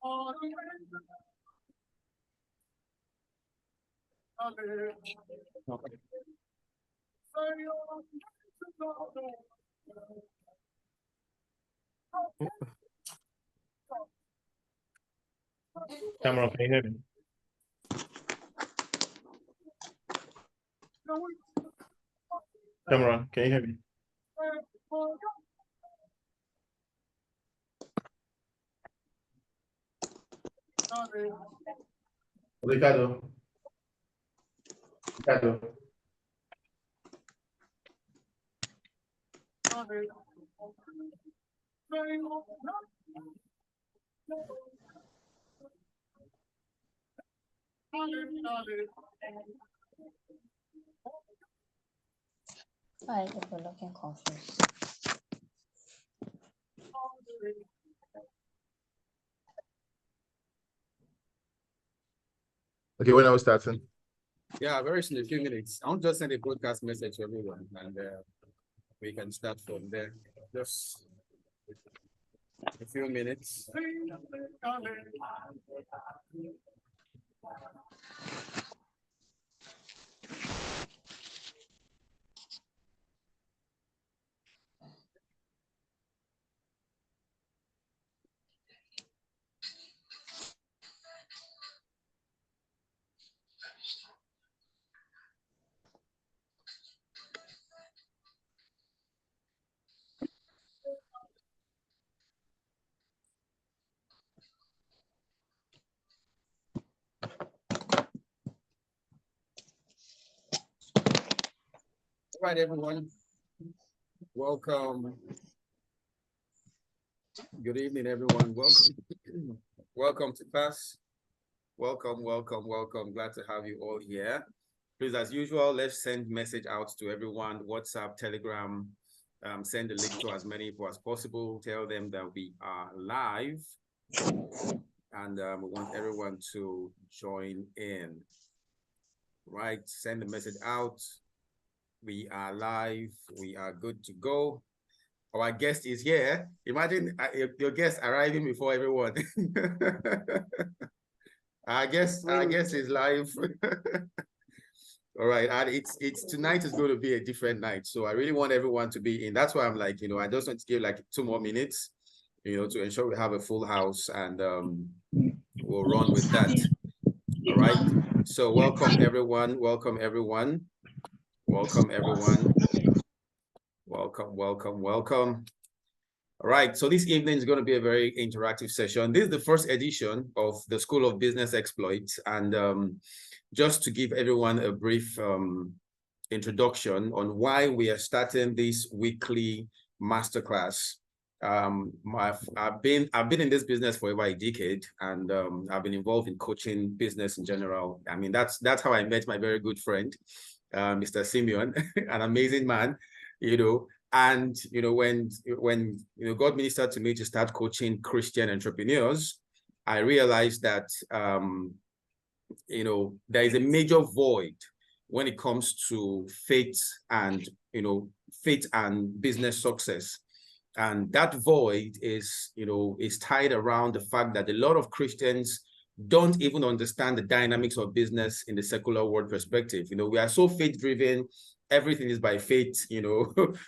Cameron, can you hear me? Cameron, can you hear me? Ricardo. Ricardo. I think we're looking confused. Okay, when are we starting? Yeah, very soon, a few minutes. I'll just send a broadcast message to everyone and we can start from there. Just a few minutes. All right, everyone. Welcome. Good evening, everyone. Welcome. Welcome to class. Welcome, welcome, welcome. Glad to have you all here. Please, as usual, let's send message out to everyone, WhatsApp, Telegram, send the link to as many people as possible. Tell them that we are live and we want everyone to join in. Right, send the message out. We are live. We are good to go. Our guest is here. Imagine your guest arriving before everyone. Our guest is live. All right, and it's tonight is going to be a different night. So I really want everyone to be in. That's why I'm like, I just want to give like 2 more minutes, to ensure we have a full house, and we'll run with that. All right. So welcome everyone. Welcome everyone. Welcome everyone. Welcome, welcome, welcome. All right, so this evening is going to be a very interactive session. This is the first edition of the School of Business Exploits, and just to give everyone a brief introduction on why we are starting this weekly masterclass. I've been in this business for over a decade, and I've been involved in coaching business in general. I mean, that's how I met my very good friend, Mr. Simeon, an amazing man, and when God ministered to me to start coaching Christian entrepreneurs, I realized that there is a major void when it comes to faith and business success. And that void is tied around the fact that a lot of Christians don't even understand the dynamics of business in the secular world perspective. We are so faith-driven. Everything is by faith,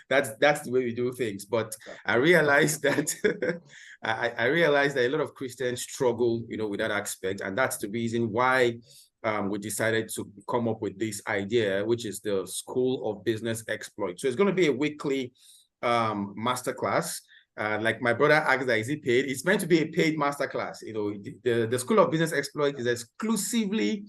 that's the way we do things. But I realized that I realized that a lot of Christians struggle, with that aspect. And that's the reason why we decided to come up with this idea, which is the School of Business Exploit. So it's going to be a weekly masterclass. Like my brother asked, that is it paid? It's meant to be a paid masterclass. The School of Business Exploit is exclusively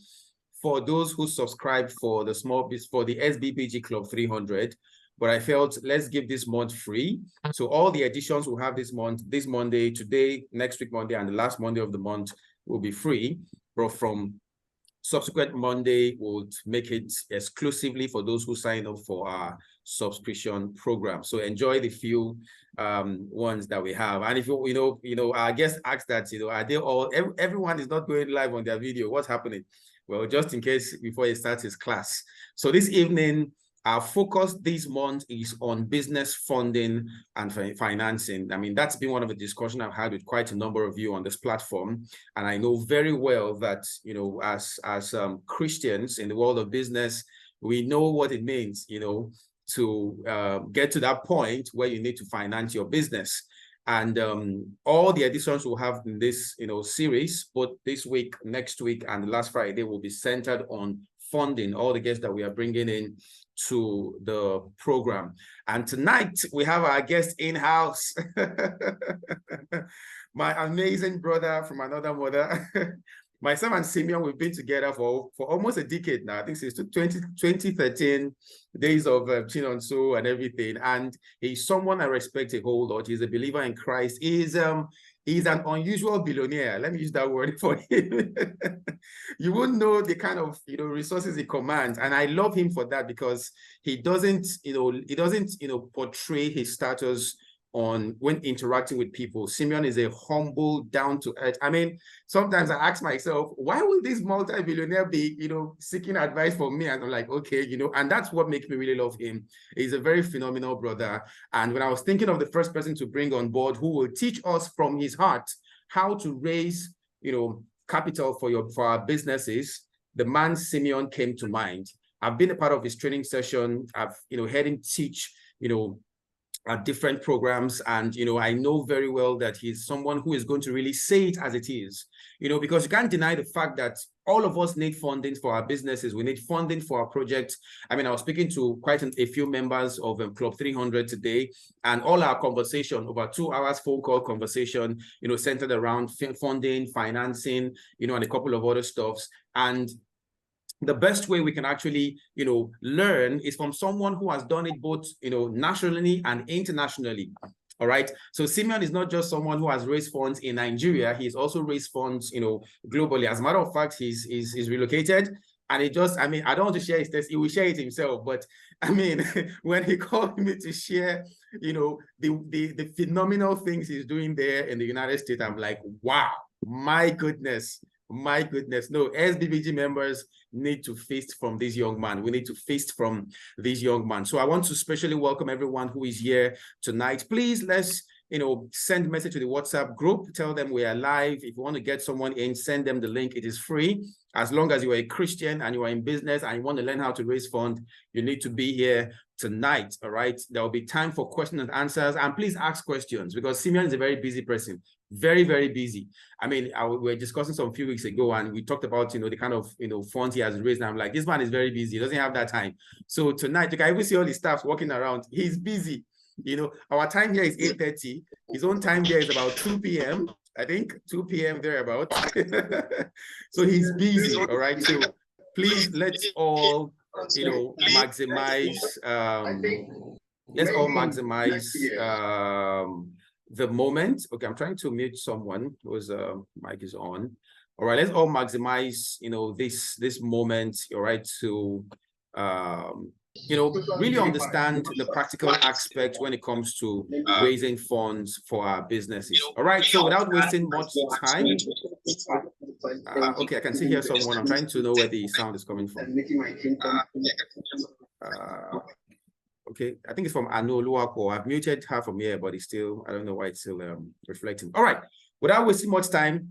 for those who subscribe for the SBBG Club 300. But I felt, let's give this month free. So all the editions we'll have this month, this Monday, today, next week Monday, and the last Monday of the month will be free. But from subsequent Monday, we'll make it exclusively for those who sign up for our subscription program. So enjoy the few ones that we have. And if our guest asked that, are they all, everyone is not going live on their video? What's happening? Well, just in case, before he starts his class. So this evening, Our focus this month is on business funding and financing. I mean, that's been one of the discussions I've had with quite a number of you on this platform. And I know very well that, you know, as Christians in the world of business, we know what it means, you know, to get to that point where you need to finance your business. And all the editions we'll have in this, you know, series, both this week, next week, and the last Friday will be centered on funding, all the guests that we are bringing in to the program. And tonight we have our guest in-house, my amazing brother from another mother. Myself and Simeon, we've been together for almost a decade now. I think since 2013, days of Chin on So and everything. And he's someone I respect a whole lot. He's a believer in Christ. He's an unusual billionaire. Let me use that word for him. You wouldn't know the kind of, you know, resources he commands. And I love him for that, because he doesn't portray his status on when interacting with people. Simeon is a humble, down to earth. I mean, sometimes I ask myself, why will this multi-billionaire be, you know, seeking advice from me? And I'm like, okay, you know, and that's what makes me really love him. He's a very phenomenal brother. And when I was thinking of the first person to bring on board who will teach us from his heart how to raise, you know, capital for our businesses, the man Simeon came to mind. I've been a part of his training session. I've, you know, heard him teach, you know, at different programs. And, you know, I know very well that he's someone who is going to really say it as it is, you know, because you can't deny the fact that all of us need funding for our businesses. We need funding for our projects. I mean, I was speaking to quite a few members of Club 300 today, and all our conversation, over 2 hours phone call conversation, you know, centered around funding, financing, you know, and a couple of other stuffs. And the best way we can actually, you know, learn is from someone who has done it both, you know, nationally and internationally. All right. So Simeon is not just someone who has raised funds in Nigeria. He's also raised funds, you know, globally. As a matter of fact, he's relocated. And it just, I mean, I don't want to share his test. He will share it himself. But I mean, when he called me to share, you know, the phenomenal things he's doing there in the United States, I'm like, wow, my goodness. My goodness. No, SBBG members need to feast from this young man. We need to feast from this young man. So I want to specially welcome everyone who is here tonight. Please, let's, you know, send message to the WhatsApp group. Tell them we are live. If you want to get someone in, send them the link. It is free. As long as you are a Christian and you are in business and you want to learn how to raise funds, you need to be here tonight. All right. There will be time for questions and answers. And please ask questions, because Simeon is a very busy person. Very, very busy. I mean, we were discussing some few weeks ago, and we talked about, you know, the kind of, you know, funds he has raised. And I'm like, this man is very busy. He doesn't have that time. So tonight, you can even see all the staff walking around. He's busy. You know, our time here is 8:30. His own time here is about 2 p.m. I think 2 p.m. thereabout. So he's busy. All right. So please, let's all, you know, maximize. Let's all maximize the moment. Okay, I'm trying to mute someone whose mic is on. All right, let's all maximize, you know, this moment, all right, to you know, really understand the practical aspect when it comes to raising funds for our businesses. All right, so without wasting much time, okay, I can see here someone. I'm trying to know where the sound is coming from. Okay, I think it's from Anu Luako. I've muted her from here, but it's still, I don't know why it's still reflecting. All right, without wasting much time,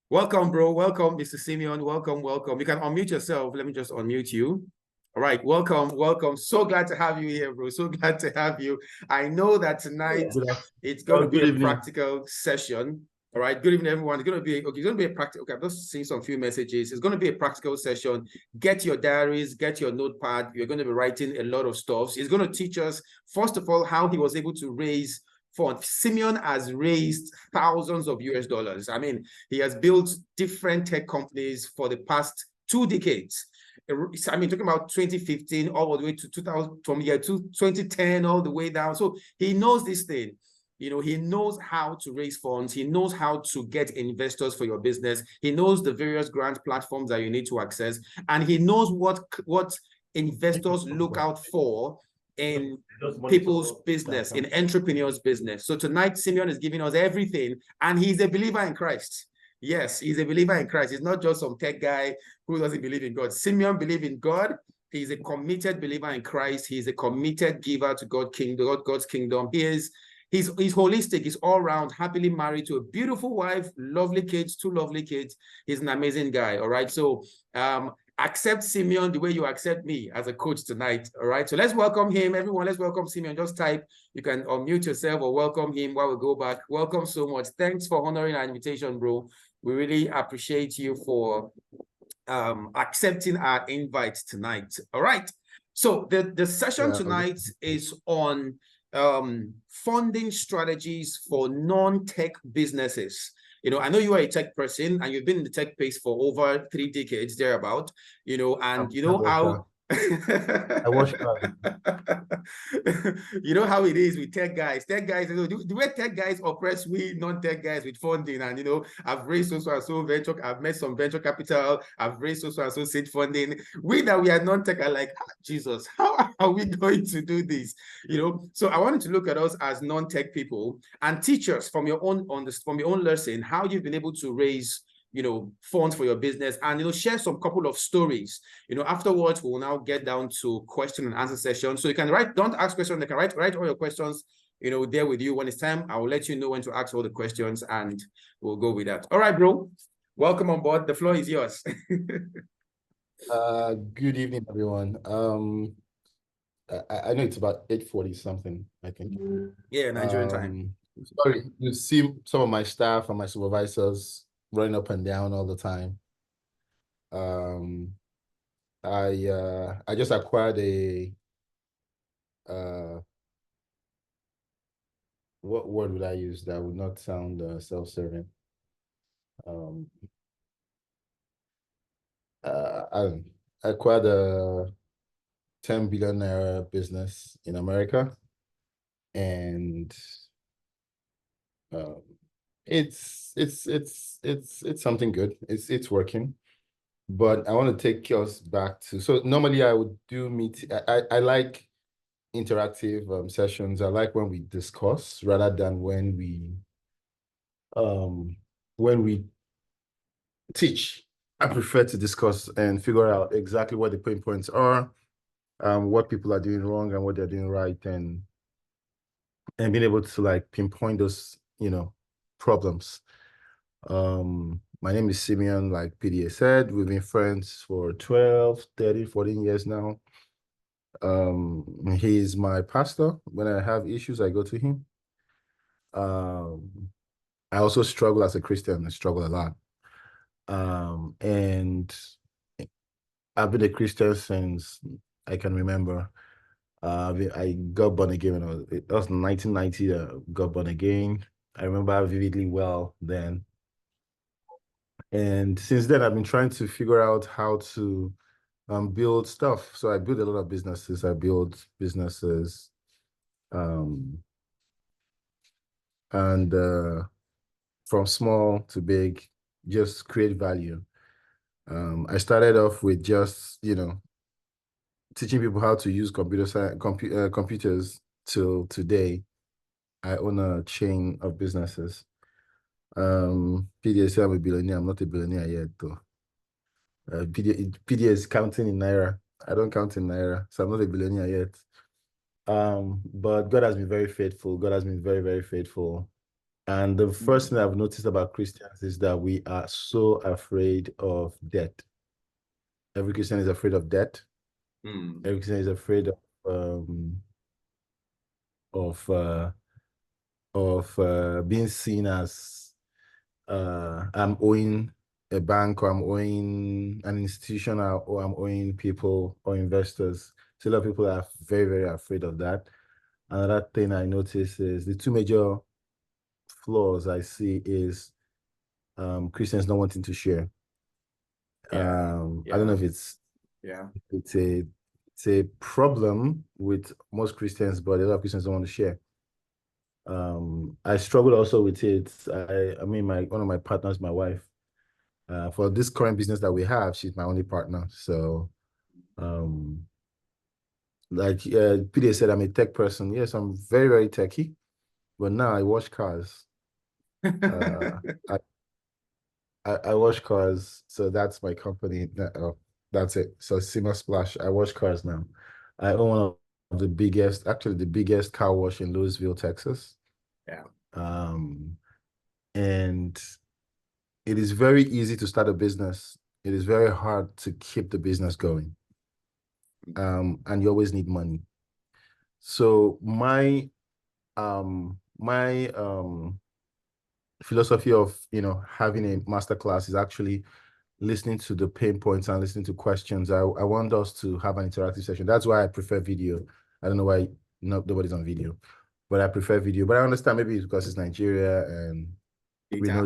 welcome, bro. Welcome, Mr. Simeon. Welcome, welcome. You can unmute yourself. Let me just unmute you. All right, welcome, welcome. So glad to have you here, bro. So glad to have you. I know that tonight it's going to be a practical session. All right, good evening, everyone. It's going to be, okay, it's going to be a practical, okay, I've just seen some few messages. It's going to be a practical session. Get your diaries, get your notepad. You're going to be writing a lot of stuff. It's going to teach us, first of all, how he was able to raise funds. Simeon has raised thousands of US dollars. I mean, he has built different tech companies for the past 2 decades. I mean, talking about 2015 all the way to 2000, from year 2010 all the way down. So he knows this thing. You know, he knows how to raise funds. He knows how to get investors for your business. He knows the various grant platforms that you need to access. And he knows what investors look out for in people's business, in entrepreneurs' business. So tonight, Simeon is giving us everything. And he's a believer in Christ. Yes, he's a believer in Christ. He's not just some tech guy who doesn't believe in God. Simeon believes in God. He's a committed believer in Christ. He's a committed giver to God's kingdom. He's holistic. He's all around, happily married to a beautiful wife, lovely kids, 2 lovely kids. He's an amazing guy. All right. So accept Simeon the way you accept me as a coach tonight. All right. So let's welcome him. Everyone, let's welcome Simeon. Just type. You can unmute yourself or welcome him while we go back. Welcome so much. Thanks for honoring our invitation, bro. We really appreciate you for accepting our invite tonight. All right. So the session tonight is on funding strategies for non-tech businesses. You know, I know you are a tech person and you've been in the tech space for over 3 decades, thereabout, you know, and you know how I watch you know how it is with tech guys. Tech guys, you know, the way tech guys oppress we non-tech guys with funding. And you know, I've raised so and so venture, I've met some venture capital, I've raised so and so seed funding. We that we are non-tech are like, Jesus, how are we going to do this? You know, so I wanted to look at us as non-tech people and teachers from your own lesson, how you've been able to raise, you know, funds for your business, and you know, share some couple of stories. You know, afterwards we'll now get down to question and answer session. So you can don't ask questions, they can write all your questions, you know, there with you. When it's time, I will let you know when to ask all the questions and we'll go with that. All right, bro. Welcome on board. The floor is yours. Good evening, everyone. I know it's about 8:40 something, I think. Yeah, Nigerian time. Sorry, you see some of my staff and my supervisors running up and down all the time. I just acquired a what word would I use that would not sound self-serving? I acquired a 10 billion naira business in America, and it's something good. It's working. But I want to take us back to, so normally I would do I like interactive sessions. I like when we discuss rather than when we teach. I prefer to discuss and figure out exactly what the pain points are, what people are doing wrong and what they're doing right, and being able to like pinpoint those, you know, problems. My name is Simeon, like PDA said. We've been friends for 12, 13, 14 years now. He's my pastor. When I have issues, I go to him. I also struggle as a Christian. I struggle a lot. And I've been a Christian since I can remember. I got born again when that was 1990. Got born again. I remember vividly well then. And since then, I've been trying to figure out how to build stuff. So I build a lot of businesses. I build businesses, and from small to big, just create value. I started off with just, you know, teaching people how to use computers till today. I own a chain of businesses. PDA said I'm a billionaire. I'm not a billionaire yet, though. PDA is counting in Naira. I don't count in Naira, so I'm not a billionaire yet. But God has been very faithful. God has been very, very faithful. And the first thing I've noticed about Christians is that we are so afraid of debt. Every Christian is afraid of debt. Every Christian is afraid of being seen as I'm owing a bank, or I'm owing an institution, or I'm owing people or investors. So a lot of people are very, very afraid of that. Another thing I notice is the 2 major flaws I see is Christians not wanting to share. I don't know if it's a problem with most Christians, but a lot of Christians don't want to share. I struggle also with it. I mean, one of my partners, my wife, for this current business that we have, she's my only partner. So, like PDA said, I'm a tech person. Yes, I'm very, very techy, but now I wash cars. I wash cars, so that's my company. That's it. So Sima Splash. I wash cars now. I own one of the biggest, actually the biggest car wash in Louisville, Texas. Yeah. And it is very easy to start a business. It is very hard to keep the business going. And you always need money. So my philosophy of, having a masterclass is actually listening to the pain points and listening to questions. I want us to have an interactive session. That's why I prefer video. I don't know why nobody's on video, but I prefer video. But I understand maybe it's because it's Nigeria and we know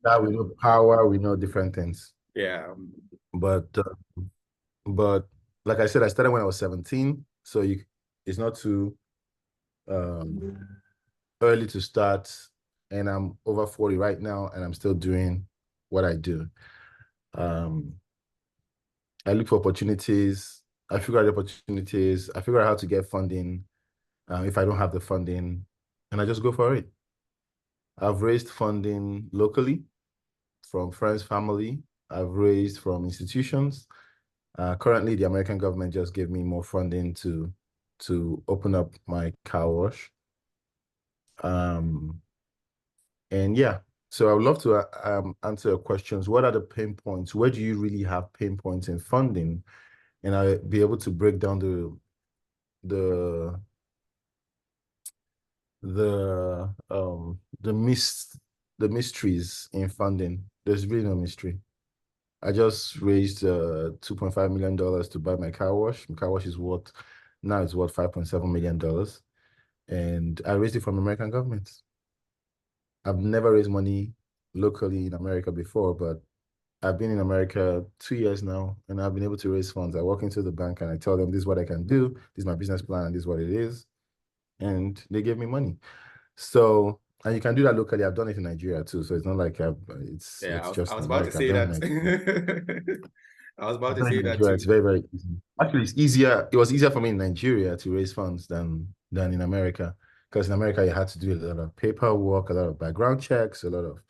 that we know power, we know different things. Yeah. But like I said, I started when I was 17, so it's not too early to start, and I'm over 40 right now, and I'm still doing what I do. I look for opportunities. I figure out the opportunities. I figure out how to get funding if I don't have the funding, and I just go for it. I've raised funding locally from friends, family. I've raised from institutions. Currently, the American government just gave me more funding to open up my car wash. And yeah, so I would love to answer your questions. What are the pain points? Where do you really have pain points in funding? And I'll be able to break down the mysteries in funding. There's really no mystery. I just raised $2.5 million to buy my car wash. My car wash is worth $5.7 million. And I raised it from American government. I've never raised money locally in America before, but I've been in America 2 years now, and I've been able to raise funds. I walk into the bank and I tell them, this is what I can do. This is my business plan, and this is what it is. And they gave me money. So, and you can do that locally. I've done it in Nigeria too. So it's not like it's just I was about to say that. I was about to say that too. It's very, very easy. Actually, it's easier. It was easier for me in Nigeria to raise funds than in America. Because in America, you had to do a lot of paperwork, a lot of background checks, a lot of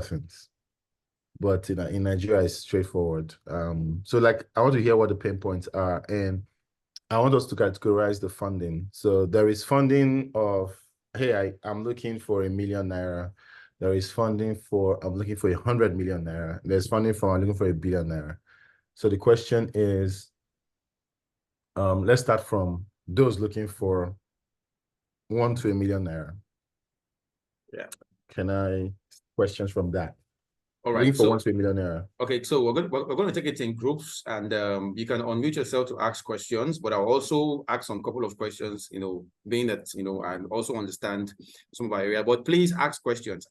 things. But in Nigeria, it's straightforward. So like, I want to hear what the pain points are, and I want us to categorize the funding. So there is funding of, hey, I'm looking for ₦1 million. There is funding for, I'm looking for 100 million naira. There's funding for, I'm looking for ₦1 billion. So the question is, let's start from those looking for 1 to 1 million naira. Yeah. Can I questions from that? All right. Looking for 1 to 1 million naira. Okay, so we're going to take it in groups, and you can unmute yourself to ask questions, but I'll also ask some couple of questions, being that, I also understand some of our area, but please ask questions.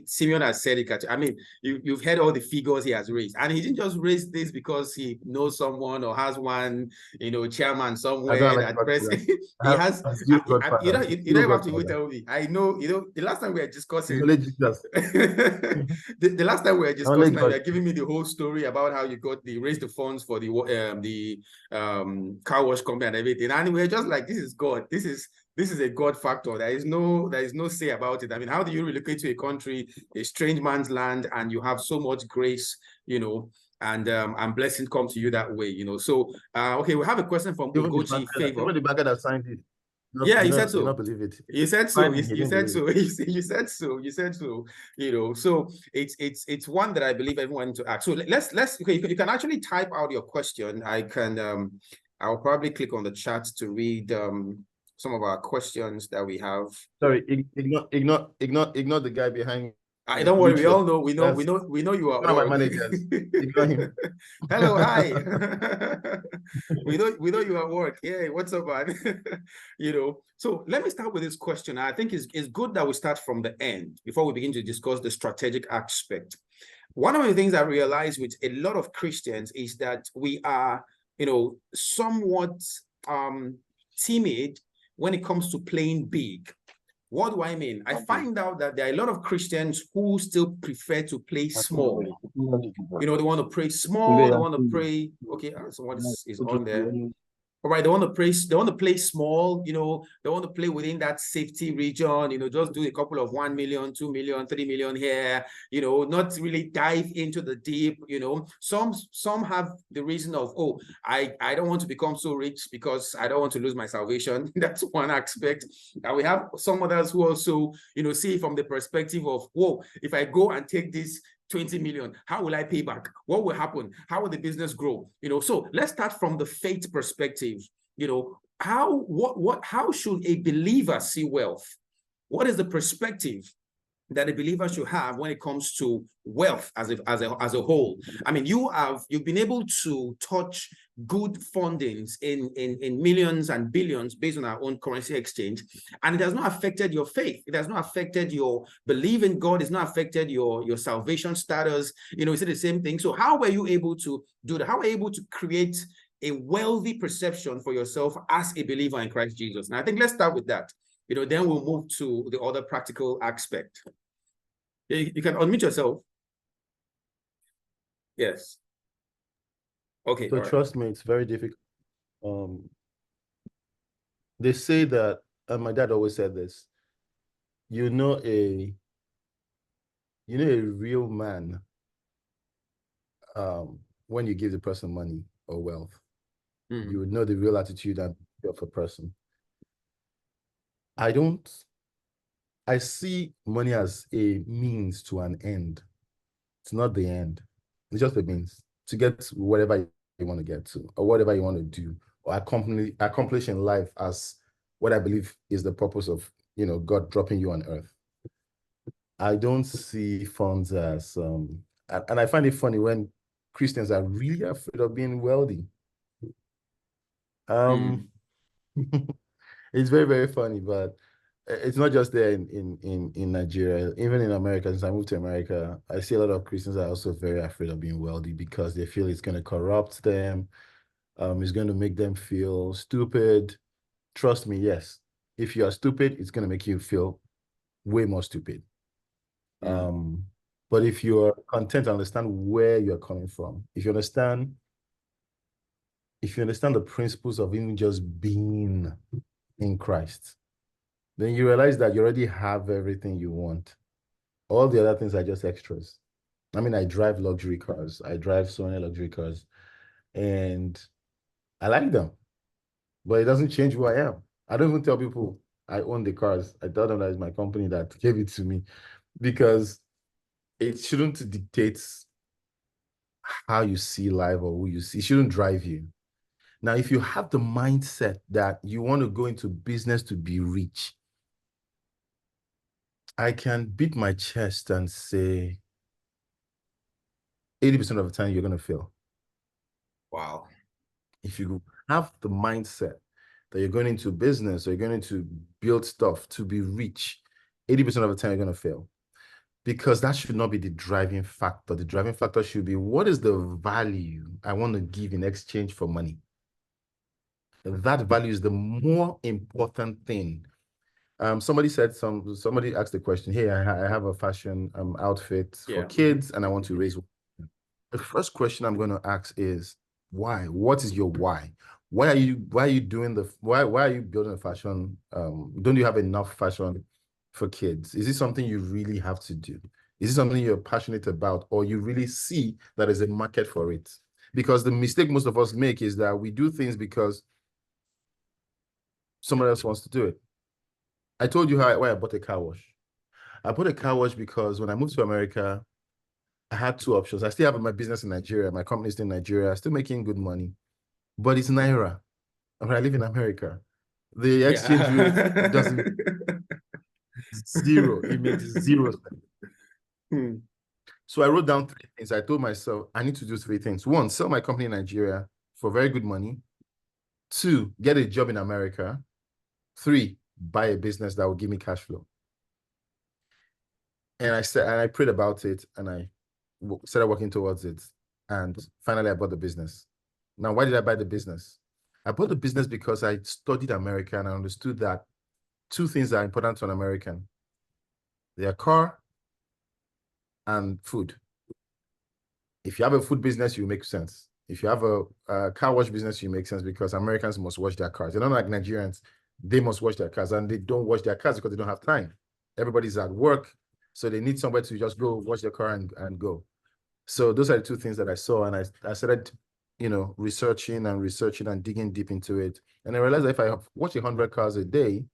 Simeon has said it. I mean, you've heard all the figures he has raised, and he didn't just raise this because he knows someone or has one, chairman somewhere that he has. You don't have to tell me. I know, the last time we were discussing. The last time we were discussing, you were giving me the whole story about how you raised the funds for the car wash company and everything, and we were just like, this is God. This is a God factor. There is no say about it. I mean, how do you relocate to a country, a strange man's land, and you have so much grace, and blessing come to you that way, So okay, we have a question from Ugochi Favor. Even the banker that signed it. Yeah, he said so. You not believe it. You said so. You said so. You said so. You said so. So it's one that I believe everyone needs to ask. So let's okay. You can actually type out your question. I'll probably click on the chat to read some of our questions that we have. Sorry, ignore the guy behind. Don't worry, we all know. We know you are. One of my managers. Ignore him. Hello, hi. we know you are at work. Yeah, what's up, man? So let me start with this question. I think it's good that we start from the end before we begin to discuss the strategic aspect. One of the things I realize with a lot of Christians is that we are, somewhat timid when it comes to playing big. What do I mean? I find out that there are a lot of Christians who still prefer to play small. They want to pray small, they want to pray. Okay, someone is on there. All right, they want to play small, you know, they want to play within that safety region, you know, just do a couple of 1 million, 2 million, 3 million here, you know, not really dive into the deep, you know. Some have the reason of, oh, I don't want to become so rich because I don't want to lose my salvation. That's one aspect. And we have some others who also, you know, see from the perspective of, whoa, if I go and take this 20 million, how will I pay back? What will happen? How will the business grow? You know, so let's start from the faith perspective. You know, how should a believer see wealth? What is the perspective that a believer should have when it comes to wealth as a whole? I mean, you've been able to touch good fundings in millions and billions based on our own currency exchange, and it has not affected your faith. It has not affected your belief in God. It's not affected your salvation status. You know, it's the same thing. So how were you able to do that? How were you able to create a wealthy perception for yourself as a believer in Christ Jesus? And I think let's start with that. You know, then we'll move to the other practical aspect. You can unmute yourself. Yes. Okay. So trust me, it's very difficult. They say that, and my dad always said this, you know a real man when you give the person money or wealth. Mm. You would know the real attitude of a person. I see money as a means to an end. It's not the end. It's just a means to get whatever you want to get to, or whatever you want to do, or accomplish in life, as what I believe is the purpose of, you know, God dropping you on earth. I don't see funds as and I find it funny when Christians are really afraid of being wealthy. It's very, very funny, but it's not just there in Nigeria. Even in America, since I moved to America, I see a lot of Christians are also very afraid of being wealthy because they feel it's going to corrupt them. It's going to make them feel stupid. Trust me, yes. If you are stupid, it's going to make you feel way more stupid. But if you're content to understand where you're coming from, if you understand the principles of even just being in Christ, then you realize that you already have everything you want. All the other things are just extras. I mean, I drive luxury cars. I drive so many luxury cars, and I like them, but it doesn't change who I am. I don't even tell people I own the cars. I tell them that it's my company that gave it to me, because it shouldn't dictate how you see life or who you see. It shouldn't drive you. Now, if you have the mindset that you want to go into business to be rich, I can beat my chest and say 80% of the time you're going to fail. Wow. If you have the mindset that you're going into business or you're going to build stuff to be rich, 80% of the time you're going to fail. Because that should not be the driving factor. The driving factor should be, what is the value I want to give in exchange for money? That value is the more important thing. Somebody asked the question, hey, I have a fashion outfit for kids and I want to raise. The first question I'm going to ask is, why? What is your why? Why are you building a fashion? Don't you have enough fashion for kids? Is this something you really have to do? Is it something you're passionate about, or you really see that there's a market for it? Because the mistake most of us make is that we do things because someone else wants to do it. I told you why I bought a car wash. I bought a car wash because when I moved to America, I had two options. I still have my business in Nigeria. My company is still in Nigeria. I'm still making good money, but it's Naira. And I live in America. The exchange rate doesn't zero. It makes zero sense. So I wrote down three things. I told myself I need to do three things. One, sell my company in Nigeria for very good money. Two, get a job in America. Three, buy a business that will give me cash flow. And I prayed about it, and I started working towards it. And finally, I bought the business. Now, why did I buy the business? I bought the business because I studied America and I understood that two things are important to an American: their car and food. If you have a food business, you make sense. If you have a car wash business, you make sense because Americans must wash their cars. They're not like Nigerians. They must wash their cars, and they don't wash their cars because they don't have time. Everybody's at work, so they need somebody to just go wash their car and go. So those are the two things that I saw, and I started, researching and digging deep into it. And I realized that if I wash 100 cars a day,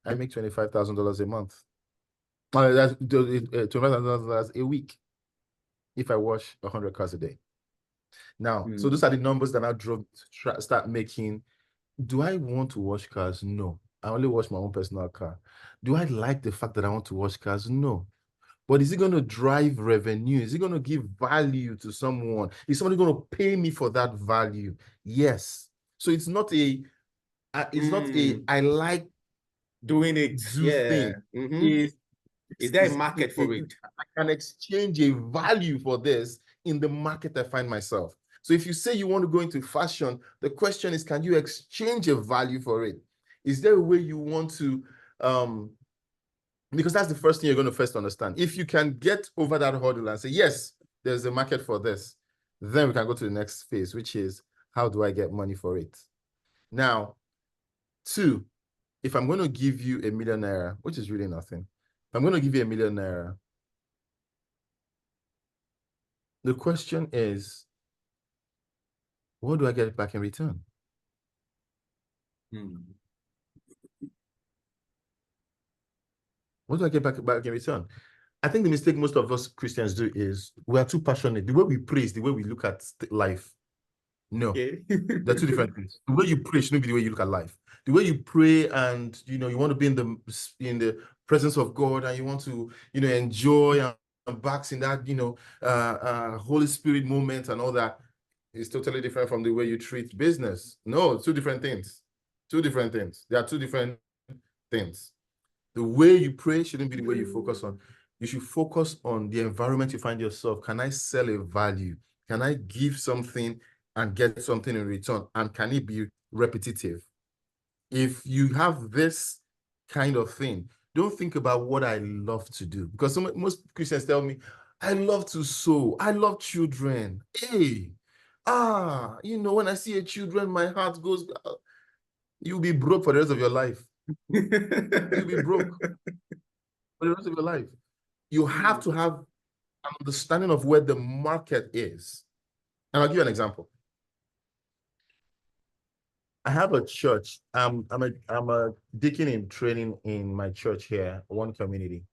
I make $25,000 a month. That's $25,000 a week if I wash 100 cars a day. Now, so those are the numbers that I drove to start making. Do I want to wash cars? No. I only wash my own personal car. Do I like the fact that I want to wash cars? No. But is it going to drive revenue? Is it going to give value to someone? Is somebody going to pay me for that value? Yes. So it's not a, I like doing it. thing. Is there a market for it? I can exchange a value for this in the market I find myself. So if you say you want to go into fashion, the question is, can you exchange a value for it? Is there a way you want to, because that's the first thing you're going to first understand. If you can get over that hurdle and say, yes, there's a market for this, then we can go to the next phase, which is, how do I get money for it? Now, 2, if I'm going to give you $1 million, which is really nothing, if I'm going to give you $1 million, the question is, what do I get back in return? What do I get back in return? I think the mistake most of us Christians do is we are too passionate. The way we pray is the way we look at life. No, they're two different things. The way you pray shouldn't be the way you look at life. The way you pray and you want to be in the presence of God and you want to enjoy and bask in that Holy Spirit moment and all that is totally different from the way you treat business. No, two different things. Two different things. There are two different things. The way you pray shouldn't be the way you focus on. You should focus on the environment you find yourself. Can I sell a value? Can I give something and get something in return? And can it be repetitive? If you have this kind of thing, don't think about what I love to do. Because most Christians tell me, I love to sew. I love children. Hey, when I see a children, my heart goes, you'll be broke for the rest of your life. You'll be broke for the rest of your life. You have to have an understanding of where the market is. And I'll give you an example. I have a church. I'm a deacon in training in my church here, one community.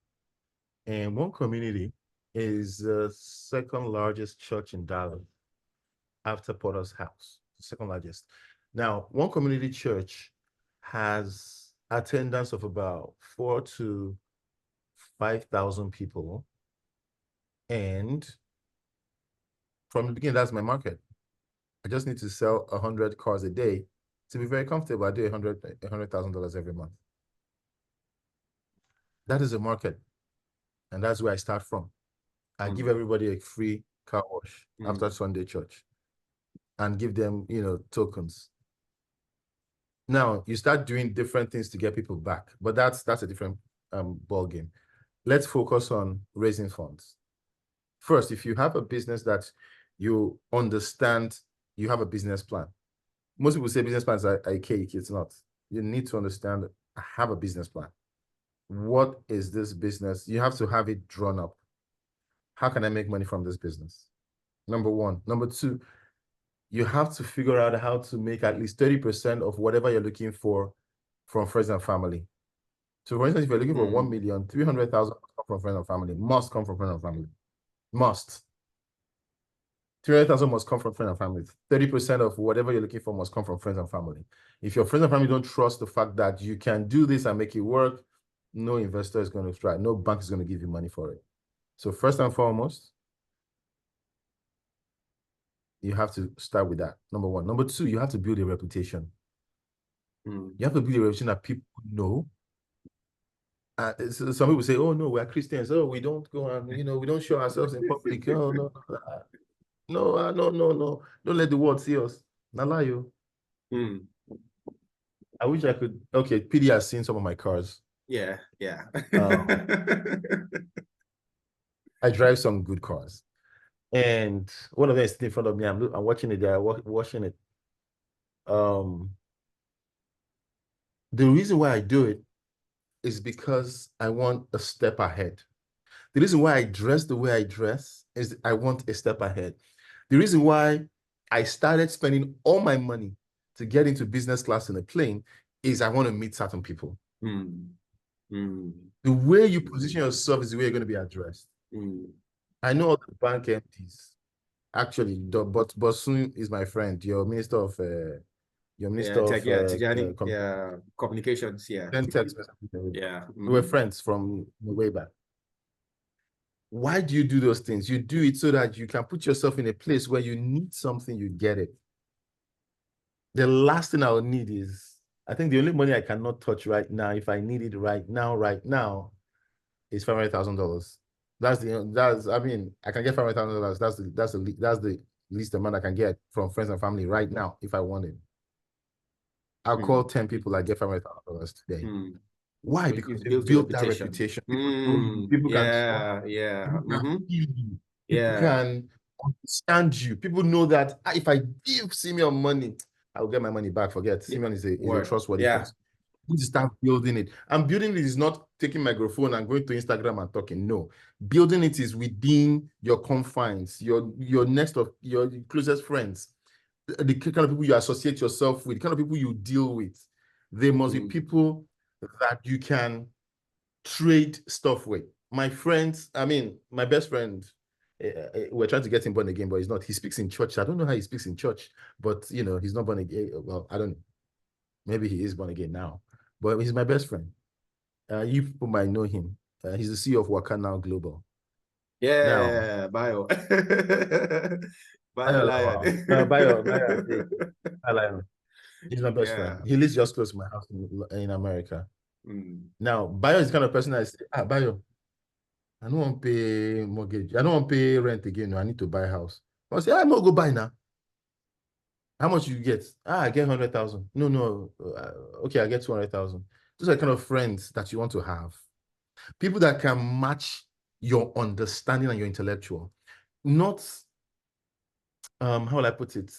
And one community is the second largest church in Dallas after Potter's House, the second largest. Now, one community church has attendance of about 4,000 to 5,000 people. And from the beginning, that's my market. I just need to sell 100 cars a day to be very comfortable. I do $100,000 every month. That is a market. And that's where I start from. I give everybody a free car wash after Sunday church and give them, tokens. Now, you start doing different things to get people back, but that's a different ball game. Let's focus on raising funds. First, if you have a business that you understand, you have a business plan. Most people say business plans are cake. It's not. You need to understand, I have a business plan. What is this business? You have to have it drawn up. How can I make money from this business? Number 1. Number 2, you have to figure out how to make at least 30% of whatever you're looking for from friends and family. So for instance, if you're looking for 1 million, 300,000 come from friends and family, must come from friends and family. Must. 300,000 must come from friends and family. 30% of whatever you're looking for must come from friends and family. If your friends and family don't trust the fact that you can do this and make it work, no investor is going to try. No bank is going to give you money for it. So first and foremost, you have to start with that, number 1. Number 2, you have to build a reputation. You have to build a reputation that people know. So some people say, oh, no, we're Christians. Oh, we don't go and, we don't show ourselves in public. Oh, no. No. Don't let the world see us. Not lie you. I wish I could. Okay, PD has seen some of my cars. Yeah. I drive some good cars. And one of them is sitting in front of me. I'm watching it. They're watching it. The reason why I do it is because I want a step ahead. The reason why I dress the way I dress is I want a step ahead. The reason why I started spending all my money to get into business class in a plane is I want to meet certain people. The way you position yourself is the way you're going to be addressed. I know all the bank MDs. Actually, but Bosun is my friend. Your minister of communications. We were friends from way back. Why do you do those things? You do it so that you can put yourself in a place where you need something, you get it. The last thing I would need is, I think the only money I cannot touch right now, if I need it right now, is $500,000. I mean, I can get $500,000. That's the least amount I can get from friends and family right now if I want it. I'll call 10 people, I get $500,000 today. Why? Because you build that reputation. People can feel you. People can understand you. People know that if I give Simeon money, I will get my money back. Forget. Simeon is a trustworthy person. You start building it. And building it is not taking microphone and going to Instagram and talking. No. Building it is within your confines, your closest friends, the kind of people you associate yourself with, the kind of people you deal with. They must be people that you can trade stuff with. My friends, I mean, my best friend, we're trying to get him born again, but he's not. He speaks in church. I don't know how he speaks in church, but he's not born again. Well, I don't know. Maybe he is born again now, but he's my best friend. You people might know him. He's the CEO of Waka Now Global. Bio. Bio. He's my best friend. He lives just close to my house in America. Now, Bio is the kind of person I say, Bio, I don't want to pay mortgage. I don't want to pay rent again. No, I need to buy a house. I say, I'm not go buy now. How much you get? I get 100,000. No. Okay, I get 200,000. Those are the kind of friends that you want to have. People that can match your understanding and your intellectual. Not, how will I put it?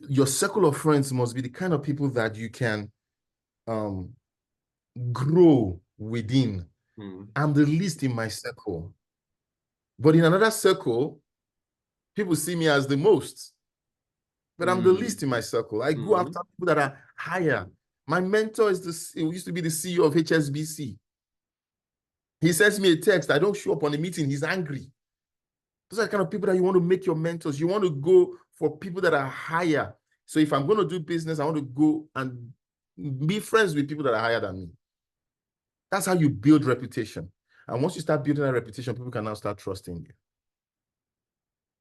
Your circle of friends must be the kind of people that you can grow within. I'm the least in my circle. But in another circle, people see me as the most. But I'm the least in my circle. I go after people that are higher. My mentor used to be the CEO of HSBC. He sends me a text. I don't show up on the meeting. He's angry. Those are the kind of people that you want to make your mentors. You want to go for people that are higher. So if I'm going to do business, I want to go and be friends with people that are higher than me. That's how you build reputation. And once you start building that reputation, people can now start trusting you.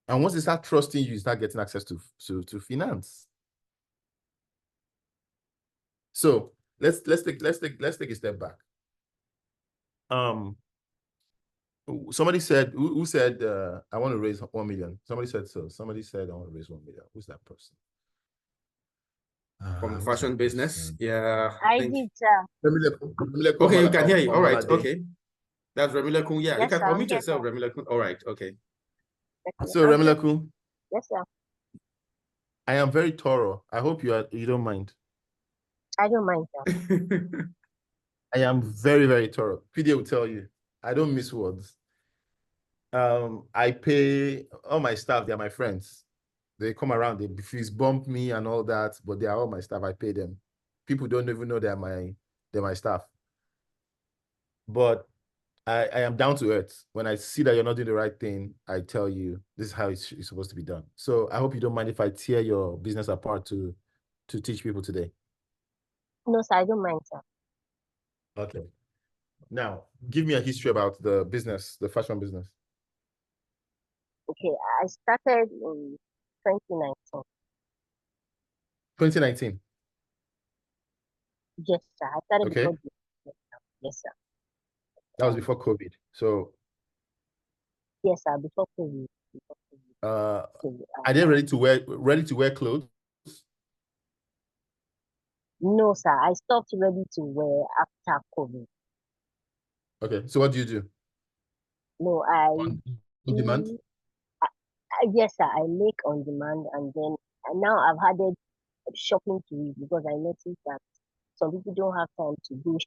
And once they start trusting you, you start getting access to finance. So let's take a step back. Somebody said, who said I want to raise 1 million? Somebody said so. Somebody said I want to raise 1 million. Who's that person? From fashion business. I did, sir. Okay, you can hear you. All right. Okay. That's Remilekun. Yeah, Yes, you can sir. unmute Yes, yourself, sir. Remilekun. All right. Okay. So Remilekun, Yes, sir. I am very thorough. I hope you don't mind. I don't mind, sir. I am very, very thorough. PD will tell you, I don't miss words. I pay all my staff, they're my friends. They come around, they fist bump me and all that, but they are all my staff. I pay them. People don't even know they're my staff. But I am down to earth. When I see that you're not doing the right thing, I tell you, this is how it's supposed to be done. So I hope you don't mind if I tear your business apart to teach people today. No, sir, I don't mind, sir. Okay. Now, give me a history about the business, the fashion business. Okay, I started in 2019. 2019. Yes, sir. I started Okay. before. Yes, sir. That was before COVID. So Yes, sir. Before COVID. are they ready to wear clothes? No, sir. I stopped ready to wear after COVID. Okay. So what do you do? No, I On demand? Yes, sir, I make on demand, and now I've added shopping to it because I noticed that some people don't have time to go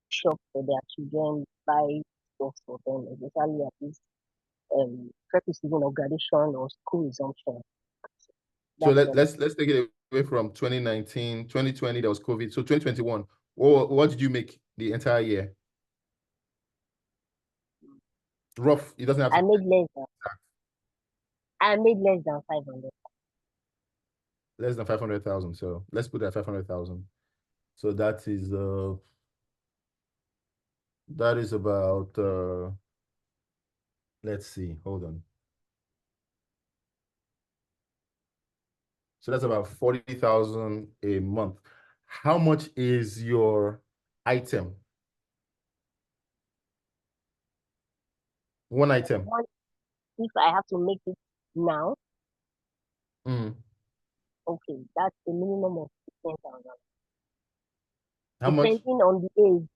shop for their children, buy stuff for them, especially at this first season of graduation or school resumption. So That's what let's take it away from 2019, 2020, there was COVID. So 2021, what did you make the entire year? Rough. It doesn't have I to. made less than 500. Less than 500,000. So let's put that 500,000. So that is about let's see, hold on. So that's about 40,000 a month. How much is your item? One item. If I have to make it now, Mm. okay, that's a minimum of 10,000. How much? Depending on the age,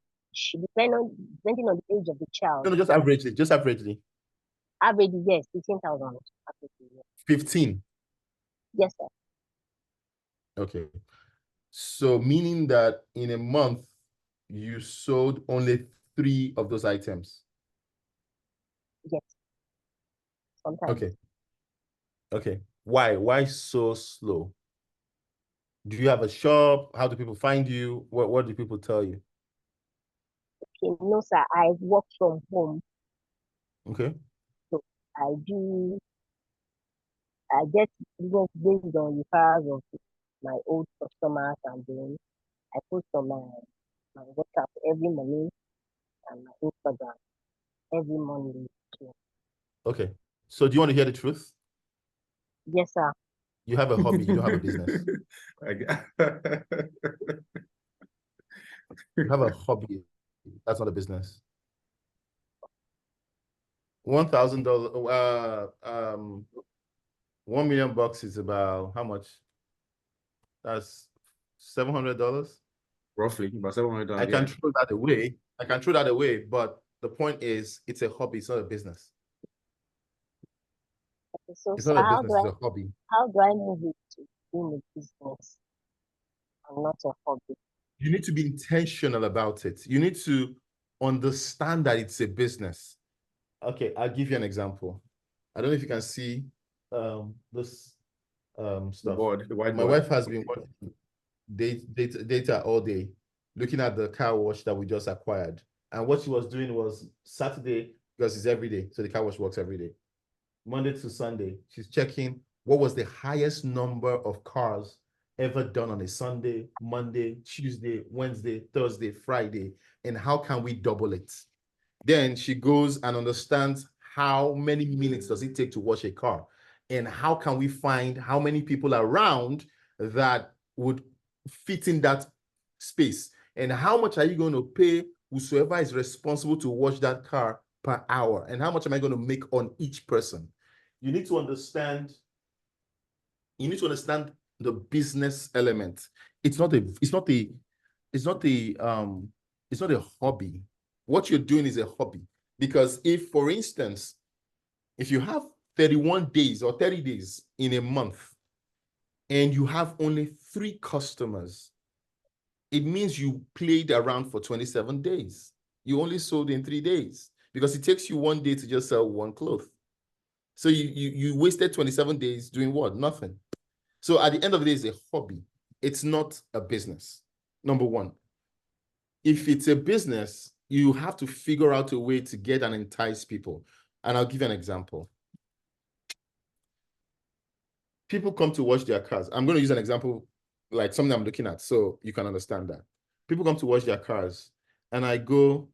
depending on the age of the child. No, just averagely. Just averagely. Average, yes, 15,000. 15. Yes, sir. Okay. So meaning that in a month, you sold only 3 of those items. Yes. Sometimes. Okay. Okay. Why? Why so slow? Do you have a shop? How do people find you? What do people tell you? Okay, no, sir. I work from home. Okay. So I get business based on referrals of my old customers, and then I post on my WhatsApp every morning and my Instagram every morning. too. Okay. So do you want to hear the truth? Yes, sir. You have a hobby, you don't have a business. You have a hobby. That's not a business. $1,000, $1 million is about how much? That's $700. Roughly about $700. I can throw that away. I can throw that away, but the point is, it's a hobby. It's not a business. Okay, so, It's sir, not a business. It's a hobby. how do I move it to being a business and not a hobby? You need to be intentional about it. You need to understand that it's a business. Okay, I'll give you an example. I don't know if you can see this stuff. My wife has been watching data all day, looking at the car wash that we just acquired. And what she was doing was Saturday, because it's every day, so the car wash works every day. Monday to Sunday, she's checking what was the highest number of cars ever done on a Sunday, Monday, Tuesday, Wednesday, Thursday, Friday, and how can we double it? Then she goes and understands how many minutes does it take to wash a car, and how can we find how many people around that would fit in that space, and how much are you going to pay whosoever is responsible to wash that car per hour, and how much am I going to make on each person? You need to understand the business element. It's not a hobby. What you're doing is a hobby. Because if, for instance, if you have 31 days or 30 days in a month and you have only 3 customers, it means you played around for 27 days. You only sold in 3 days because it takes you 1 day to just sell 1 cloth. So you wasted 27 days doing what? Nothing. So at the end of the day, it's a hobby. It's not a business. Number one. If it's a business, you have to figure out a way to get and entice people. And I'll give you an example. People come to wash their cars. I'm going to use an example, like something I'm looking at, so you can understand that. People come to wash their cars, and I go,